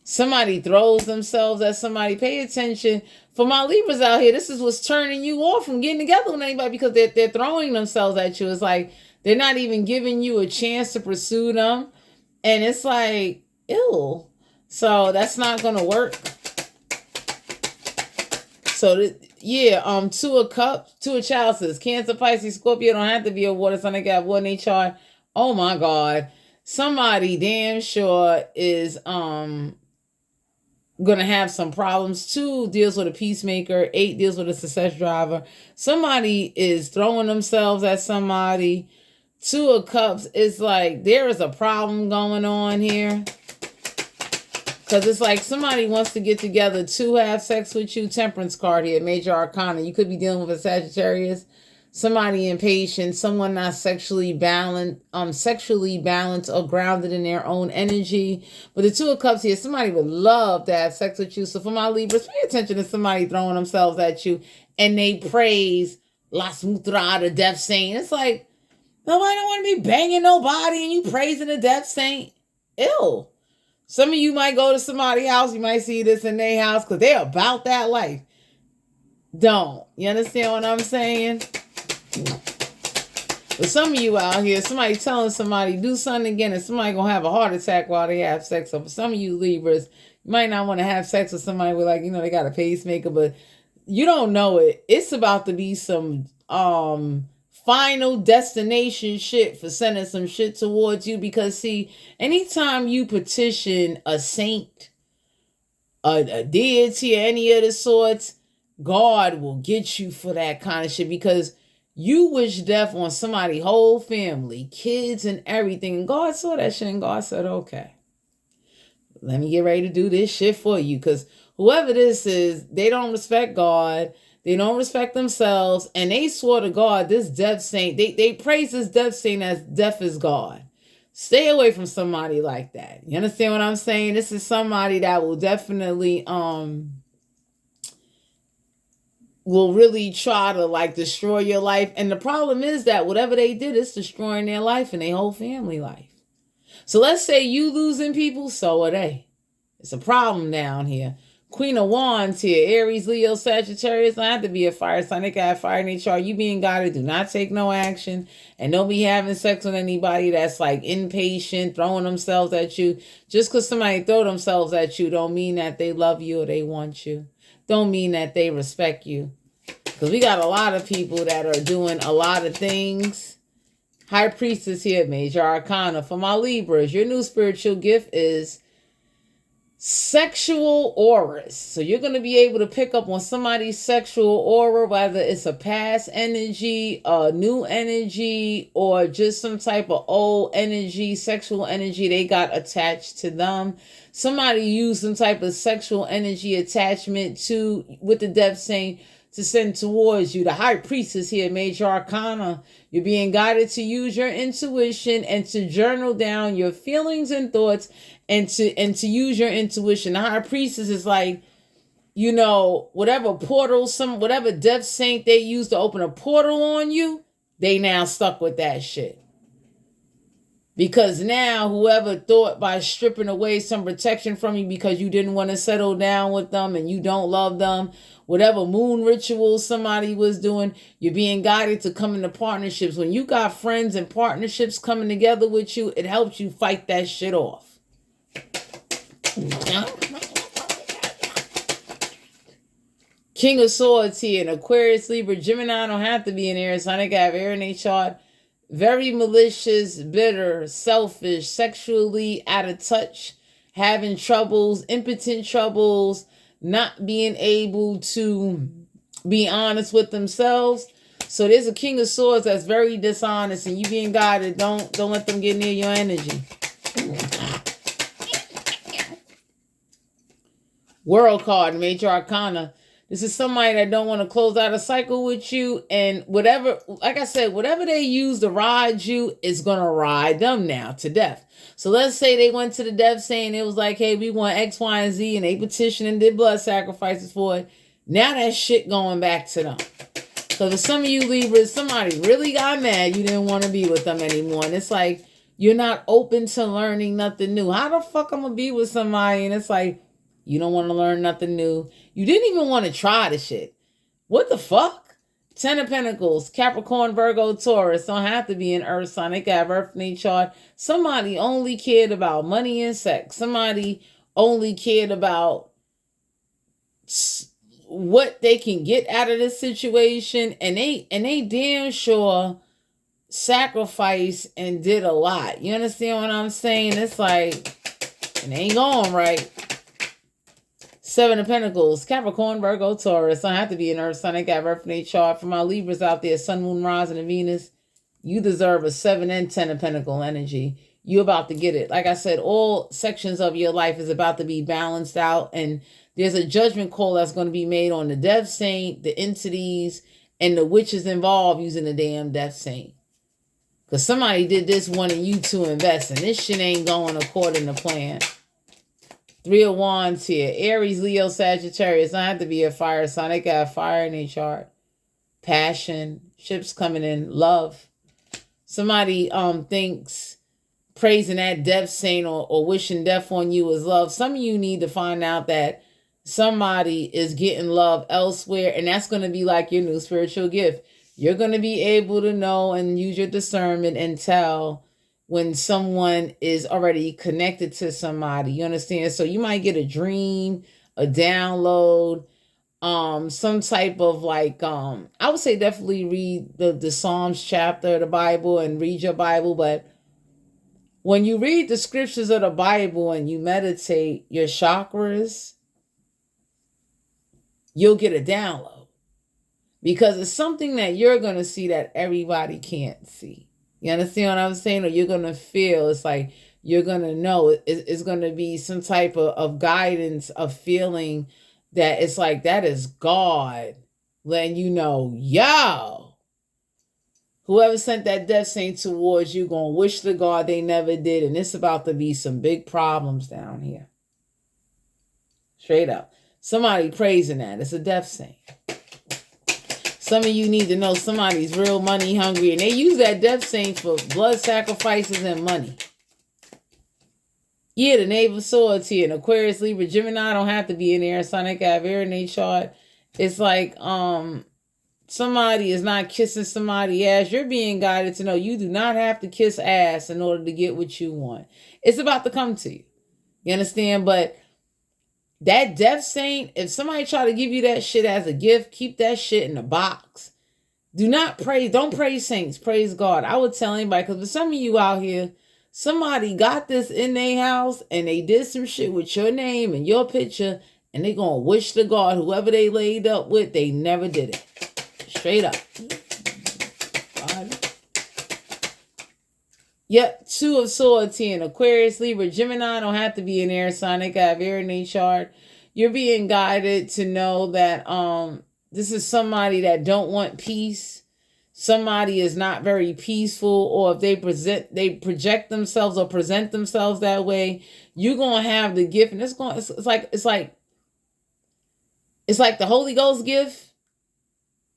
Somebody throws themselves at somebody. Pay attention. For my Libras out here, this is what's turning you off from getting together with anybody, because they're throwing themselves at you. It's like they're not even giving you a chance to pursue them. And it's like, ew. So that's not gonna work. So yeah, Two of Cups, Two of Chalices, Cancer, Pisces, Scorpio. Don't have to be a water sign. They got wood in their chart. Oh my God. Somebody damn sure is gonna have some problems. 2 deals with a peacemaker. 8 deals with a success driver. Somebody is throwing themselves at somebody. 2 of Cups is like there is a problem going on here. Because it's like somebody wants to get together to have sex with you. Temperance card here, major arcana. You could be dealing with a Sagittarius. Somebody impatient, someone not sexually balanced or grounded in their own energy. But the 2 of Cups here, somebody would love to have sex with you. So for my Libras, pay attention to somebody throwing themselves at you and they praise Las Mutra, the death saint. It's like, nobody don't want to be banging nobody and you praising the death saint. Ew. Some of you might go to somebody's house, you might see this in their house because they're about that life. Don't. You understand what I'm saying? But some of you out here, somebody telling somebody do something again and somebody gonna have a heart attack while they have sex. So for some of you Libras, you might not want to have sex with somebody with like, they got a pacemaker, but you don't know it. It's about to be some final destination shit for sending some shit towards you. Because see, anytime you petition a saint, a deity, or any of the sorts, God will get you for that kind of shit, because you wish death on somebody's whole family, kids and everything. And God saw that shit and God said, okay, let me get ready to do this shit for you. Because whoever this is, they don't respect God. They don't respect themselves. And they swore to God, this death saint, they praise this death saint as death is God. Stay away from somebody like that. You understand what I'm saying? This is somebody that will definitely, will really try to like destroy your life. And the problem is that whatever they did is destroying their life and their whole family life. So let's say you losing people, so are they. It's a problem down here. Queen of Wands here, Aries, Leo, Sagittarius. Don't have to be a fire sign. They got fire in their chart. You being guided, do not take no action. And don't be having sex with anybody that's like impatient, throwing themselves at you. Just because somebody throw themselves at you don't mean that they love you or they want you. Don't mean that they respect you. Because we got a lot of people that are doing a lot of things. High Priestess here, major arcana. For my Libras, your new spiritual gift is sexual auras. So you're going to be able to pick up on somebody's sexual aura, whether it's a past energy, a new energy, or just some type of old energy, sexual energy they got attached to them. Somebody used some type of sexual energy attachment with the death saint to send towards you. The High Priestess here, Major Arcana. You're being guided to use your intuition and to journal down your feelings and thoughts and to use your intuition. The High Priestess is like, you know, whatever portal, whatever death saint they used to open a portal on you, they now stuck with that shit. Because now whoever thought by stripping away some protection from you because you didn't want to settle down with them and you don't love them, whatever moon rituals somebody was doing, you're being guided to come into partnerships. When you got friends and partnerships coming together with you, it helps you fight that shit off. King of Swords here, an Aquarius, Libra, Gemini don't have to be an air sign. They got air in their chart. Very malicious, bitter, selfish, sexually out of touch, having troubles, impotent troubles, not being able to be honest with themselves. So there's a King of Swords that's very dishonest, and you being guided, don't let them get near your energy. World card, Major Arcana. This is somebody that don't want to close out a cycle with you. And whatever, like I said, whatever they use to ride you is going to ride them now to death. So let's say they went to the death saying it was like, hey, we want X, Y, and Z. And they petitioned and did blood sacrifices for it. Now that shit going back to them. So for some of you Libras, somebody really got mad. You didn't want to be with them anymore. And it's like, you're not open to learning nothing new. How the fuck I'm going to be with somebody? And it's like, you don't want to learn nothing new. You didn't even want to try the shit. What the fuck? 10 of Pentacles, Capricorn, Virgo, Taurus. Don't have to be an earth sign. They got birth in their chart. Somebody only cared about money and sex. Somebody only cared about what they can get out of this situation. And they damn sure sacrificed and did a lot. You understand what I'm saying? It's like, it ain't going right. 7 of Pentacles, Capricorn, Virgo, Taurus. Don't have to be an earth sign. They got birth in their chart. For my Libras out there, Sun, Moon, Rising, and Venus, you deserve a 7 and 10 of Pentacle energy. You about to get it. Like I said, all sections of your life is about to be balanced out. And there's a judgment call that's going to be made on the death saint, the entities, and the witches involved using the damn death saint. Because somebody did this wanting you to invest. And this shit ain't going according to plan. 3 of Wands here. Aries, Leo, Sagittarius. Don't have to be a fire sign. They got fire in their chart. Passion. Ships coming in. Love. Somebody thinks praising that death saint or wishing death on you is love. Some of you need to find out that somebody is getting love elsewhere. And that's going to be like your new spiritual gift. You're going to be able to know and use your discernment and tell when someone is already connected to somebody, you understand? So you might get a dream, a download, some type of like, I would say definitely read the Psalms chapter of the Bible and read your Bible. But when you read the scriptures of the Bible and you meditate your chakras, you'll get a download because it's something that you're going to see that everybody can't see. You understand what I'm saying? Or you're going to feel, it's like you're going to know. It's going to be some type of guidance, of feeling that it's like that is God letting you know, yo, whoever sent that death saint towards you going to wish to God they never did. And it's about to be some big problems down here. Straight up. Somebody praising that. It's a death saint. Some of you need to know somebody's real money hungry. And they use that death saint for blood sacrifices and money. Yeah, the Knave of Swords here. An Aquarius, Libra, Gemini don't have to be in there. Sonic have air in their chart. It's like somebody is not kissing somebody's ass. You're being guided to know you do not have to kiss ass in order to get what you want. It's about to come to you. You understand? But that death saint, if somebody try to give you that shit as a gift, keep that shit in the box. Do not praise. Don't praise saints. Praise God. I would tell anybody, because for some of you out here, somebody got this in their house and they did some shit with your name and your picture, and they going to wish to God, whoever they laid up with, they never did it. Straight up. Yep, 2 of Swords here. An Aquarius, Libra, Gemini don't have to be an air sign. They got air in their chart. You're being guided to know that this is somebody that don't want peace. Somebody is not very peaceful, or if they project themselves or present themselves that way, you're gonna have the gift, and it's like the Holy Ghost gift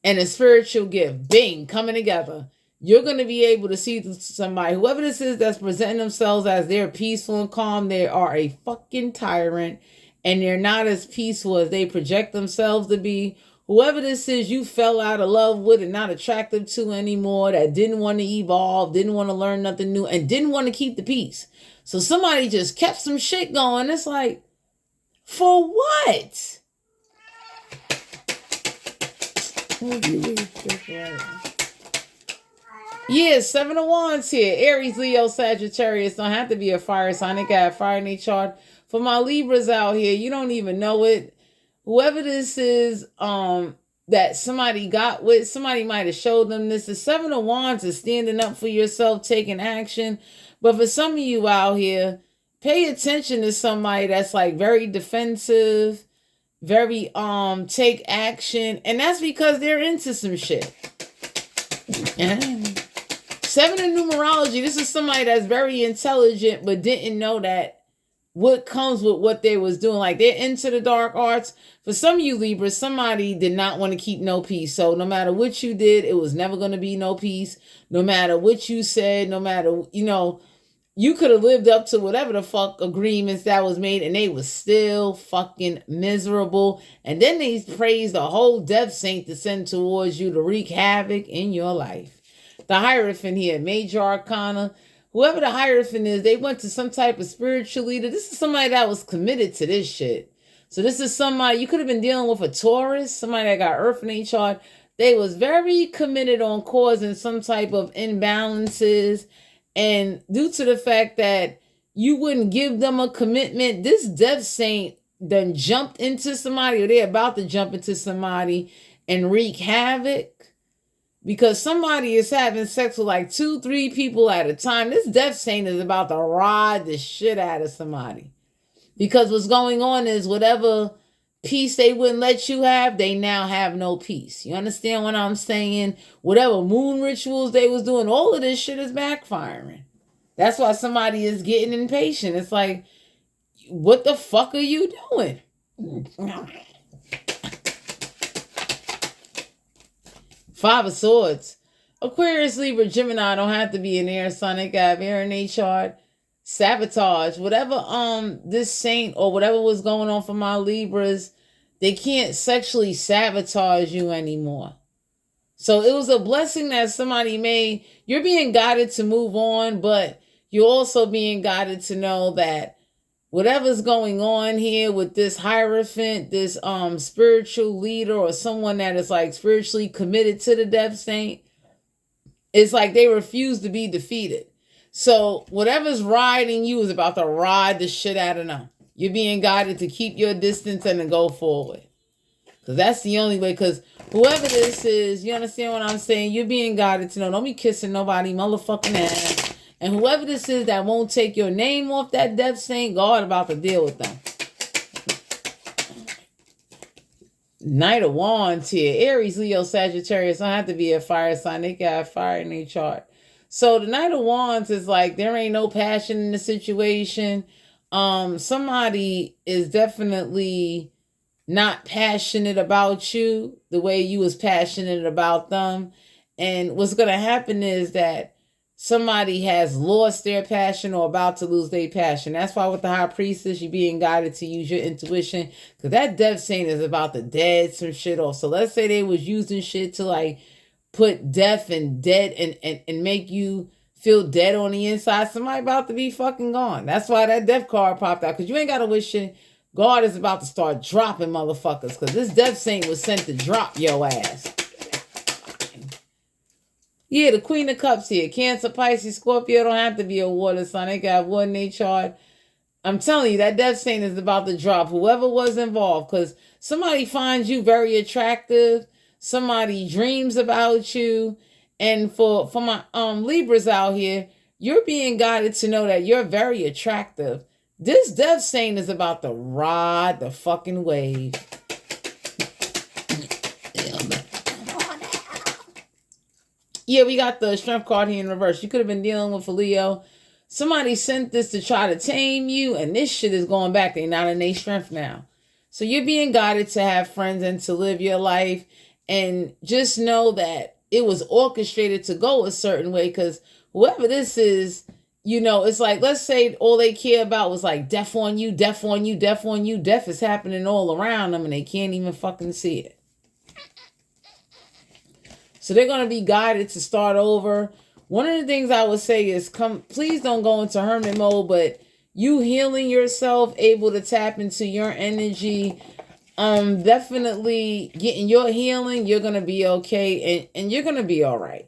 and a spiritual gift, bing, coming together. You're going to be able to see somebody, whoever this is that's presenting themselves as they're peaceful and calm, they are a fucking tyrant, and they're not as peaceful as they project themselves to be. Whoever this is you fell out of love with and not attractive to anymore, that didn't want to evolve, didn't want to learn nothing new, and didn't want to keep the peace. So somebody just kept some shit going. It's like, for what? Yeah, 7 of Wands here. Aries, Leo, Sagittarius. Don't have to be a fire sign. They got fire in their chart. For my Libras out here, you don't even know it. Whoever this is, that somebody got with, somebody might have showed them this. The 7 of Wands is standing up for yourself, taking action. But for some of you out here, pay attention to somebody that's like very defensive, very take action, and that's because they're into some shit. 7 in numerology, this is somebody that's very intelligent but didn't know that what comes with what they was doing. Like, they're into the dark arts. For some of you Libras, somebody did not want to keep no peace. So no matter what you did, it was never going to be no peace. No matter what you said, no matter, you could have lived up to whatever the fuck agreements that was made, and they was still fucking miserable. And then they praised the whole death saint to send towards you to wreak havoc in your life. The Hierophant here, Major Arcana. Whoever the Hierophant is, they went to some type of spiritual leader. This is somebody that was committed to this shit. So this is somebody, you could have been dealing with a Taurus, somebody that got Earth in their chart. They was very committed on causing some type of imbalances. And due to the fact that you wouldn't give them a commitment, this death saint done jumped into somebody, or they're about to jump into somebody and wreak havoc. Because somebody is having sex with like 2-3 people at a time. This death saint is about to ride the shit out of somebody. Because what's going on is whatever peace they wouldn't let you have, they now have no peace. You understand what I'm saying? Whatever moon rituals they was doing, all of this shit is backfiring. That's why somebody is getting impatient. It's like, what the fuck are you doing? Five of Swords. Aquarius, Libra, Gemini don't have to be an air sign. They got air in their chart. Sabotage. Whatever this saint or whatever was going on for my Libras, they can't sexually sabotage you anymore. So it was a blessing that somebody made. You're being guided to move on, but you're also being guided to know that whatever's going on here with this Hierophant, this spiritual leader or someone that is like spiritually committed to the death saint, it's like they refuse to be defeated. So whatever's riding you is about to ride the shit out of them. You're being guided to keep your distance and to go forward. Because that's the only way. Because whoever this is, you understand what I'm saying? You're being guided to know. Don't be kissing nobody motherfucking ass. And whoever this is that won't take your name off that death saint, God about to deal with them. Knight of Wands here. Aries, Leo, Sagittarius. Don't have to be a fire sign. They got fire in their chart. So the Knight of Wands is like, there ain't no passion in the situation. Somebody is definitely not passionate about you the way you was passionate about them. And what's going to happen is that somebody has lost their passion or about to lose their passion. That's why with the High Priestess, you're being guided to use your intuition. Because that death saint is about to dead some shit off. So let's say they was using shit to like put death and dead and make you feel dead on the inside. Somebody about to be fucking gone. That's why that death card popped out. Because you ain't got to wish it. God is about to start dropping motherfuckers. Because this death saint was sent to drop your ass. Yeah, the Queen of Cups here. Cancer, Pisces, Scorpio don't have to be a water sign. They got water in their chart. I'm telling you, that death saint is about to drop whoever was involved. Because somebody finds you very attractive. Somebody dreams about you. And for my Libras out here, you're being guided to know that you're very attractive. This death saint is about to ride the fucking wave. Yeah, we got the strength card here in reverse. You could have been dealing with a Leo. Somebody sent this to try to tame you, and this shit is going back. They're not in their strength now. So you're being guided to have friends and to live your life. And just know that it was orchestrated to go a certain way, because whoever this is, you know, it's like, let's say all they care about was like death on you, death on you, death on you. Death is happening all around them and they can't even fucking see it. So they're going to be guided to start over. One of the things I would say is, please don't go into hermit mode, but you healing yourself, able to tap into your energy, definitely getting your healing, you're going to be okay, and you're going to be all right.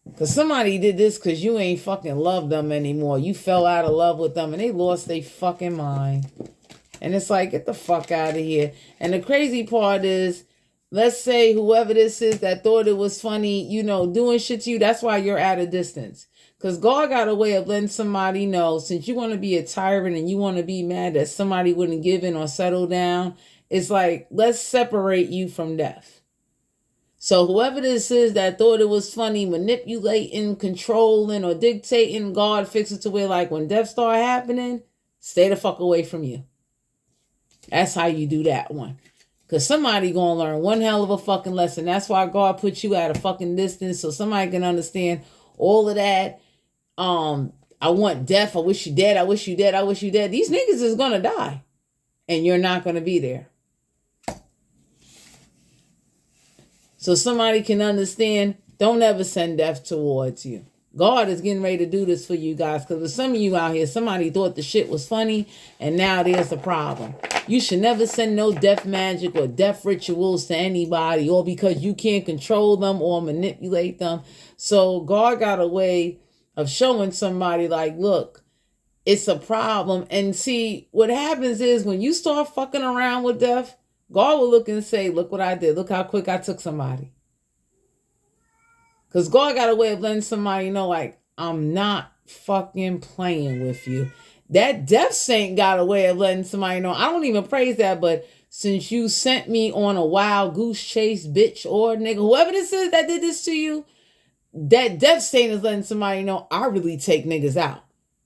Because somebody did this because you ain't fucking love them anymore. You fell out of love with them and they lost their fucking mind. And it's like, get the fuck out of here. And the crazy part is, let's say whoever this is that thought it was funny, you know, doing shit to you, that's why you're at a distance. Because God got a way of letting somebody know, since you want to be a tyrant and you want to be mad that somebody wouldn't give in or settle down, it's like, let's separate you from death. So whoever this is that thought it was funny, manipulating, controlling, or dictating, God fix it to where, like, when death start happening, stay the fuck away from you. That's how you do that one. Because somebody gonna learn one hell of a fucking lesson. That's why God put you at a fucking distance, so somebody can understand all of that. I want death. I wish you dead. I wish you dead. I wish you dead. These niggas is gonna die. And you're not gonna be there. So somebody can understand, don't ever send death towards you. God is getting ready to do this for you guys. Because with some of you out here, somebody thought the shit was funny, and now there's a problem. You should never send no death magic or death rituals to anybody, or because you can't control them or manipulate them. So God got a way of showing somebody, like, look, it's a problem. And see, what happens is when you start fucking around with death, God will look and say, look what I did. Look how quick I took somebody. Because God got a way of letting somebody know, like, I'm not fucking playing with you. That death saint got a way of letting somebody know, I don't even praise that, but since you sent me on a wild goose chase, bitch or nigga, whoever this is that did this to you, that death saint is letting somebody know, I really take niggas out.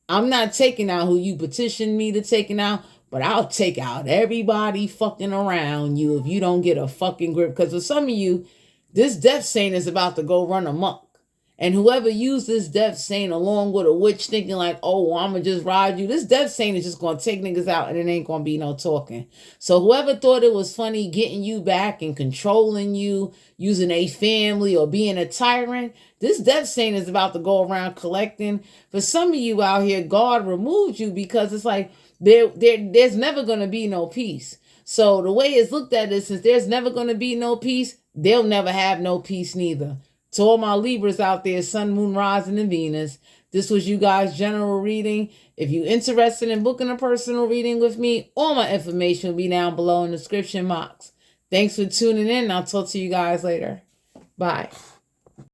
I'm not taking out who you petitioned me to taking out, but I'll take out everybody fucking around you if you don't get a fucking grip. Because for some of you, this death saint is about to go run amok. And whoever used this death saint along with a witch thinking like, oh, I'm going to just ride you, this death saint is just going to take niggas out and it ain't going to be no talking. So whoever thought it was funny getting you back and controlling you, using a family or being a tyrant, this death saint is about to go around collecting. For some of you out here, God removed you because it's like, there's never going to be no peace. So the way it's looked at is, since there's never going to be no peace, they'll never have no peace neither. To all my Libras out there, Sun, Moon, Rising, and Venus, this was you guys' general reading. If you're interested in booking a personal reading with me, all my information will be down below in the description box. Thanks for tuning in. I'll talk to you guys later. Bye.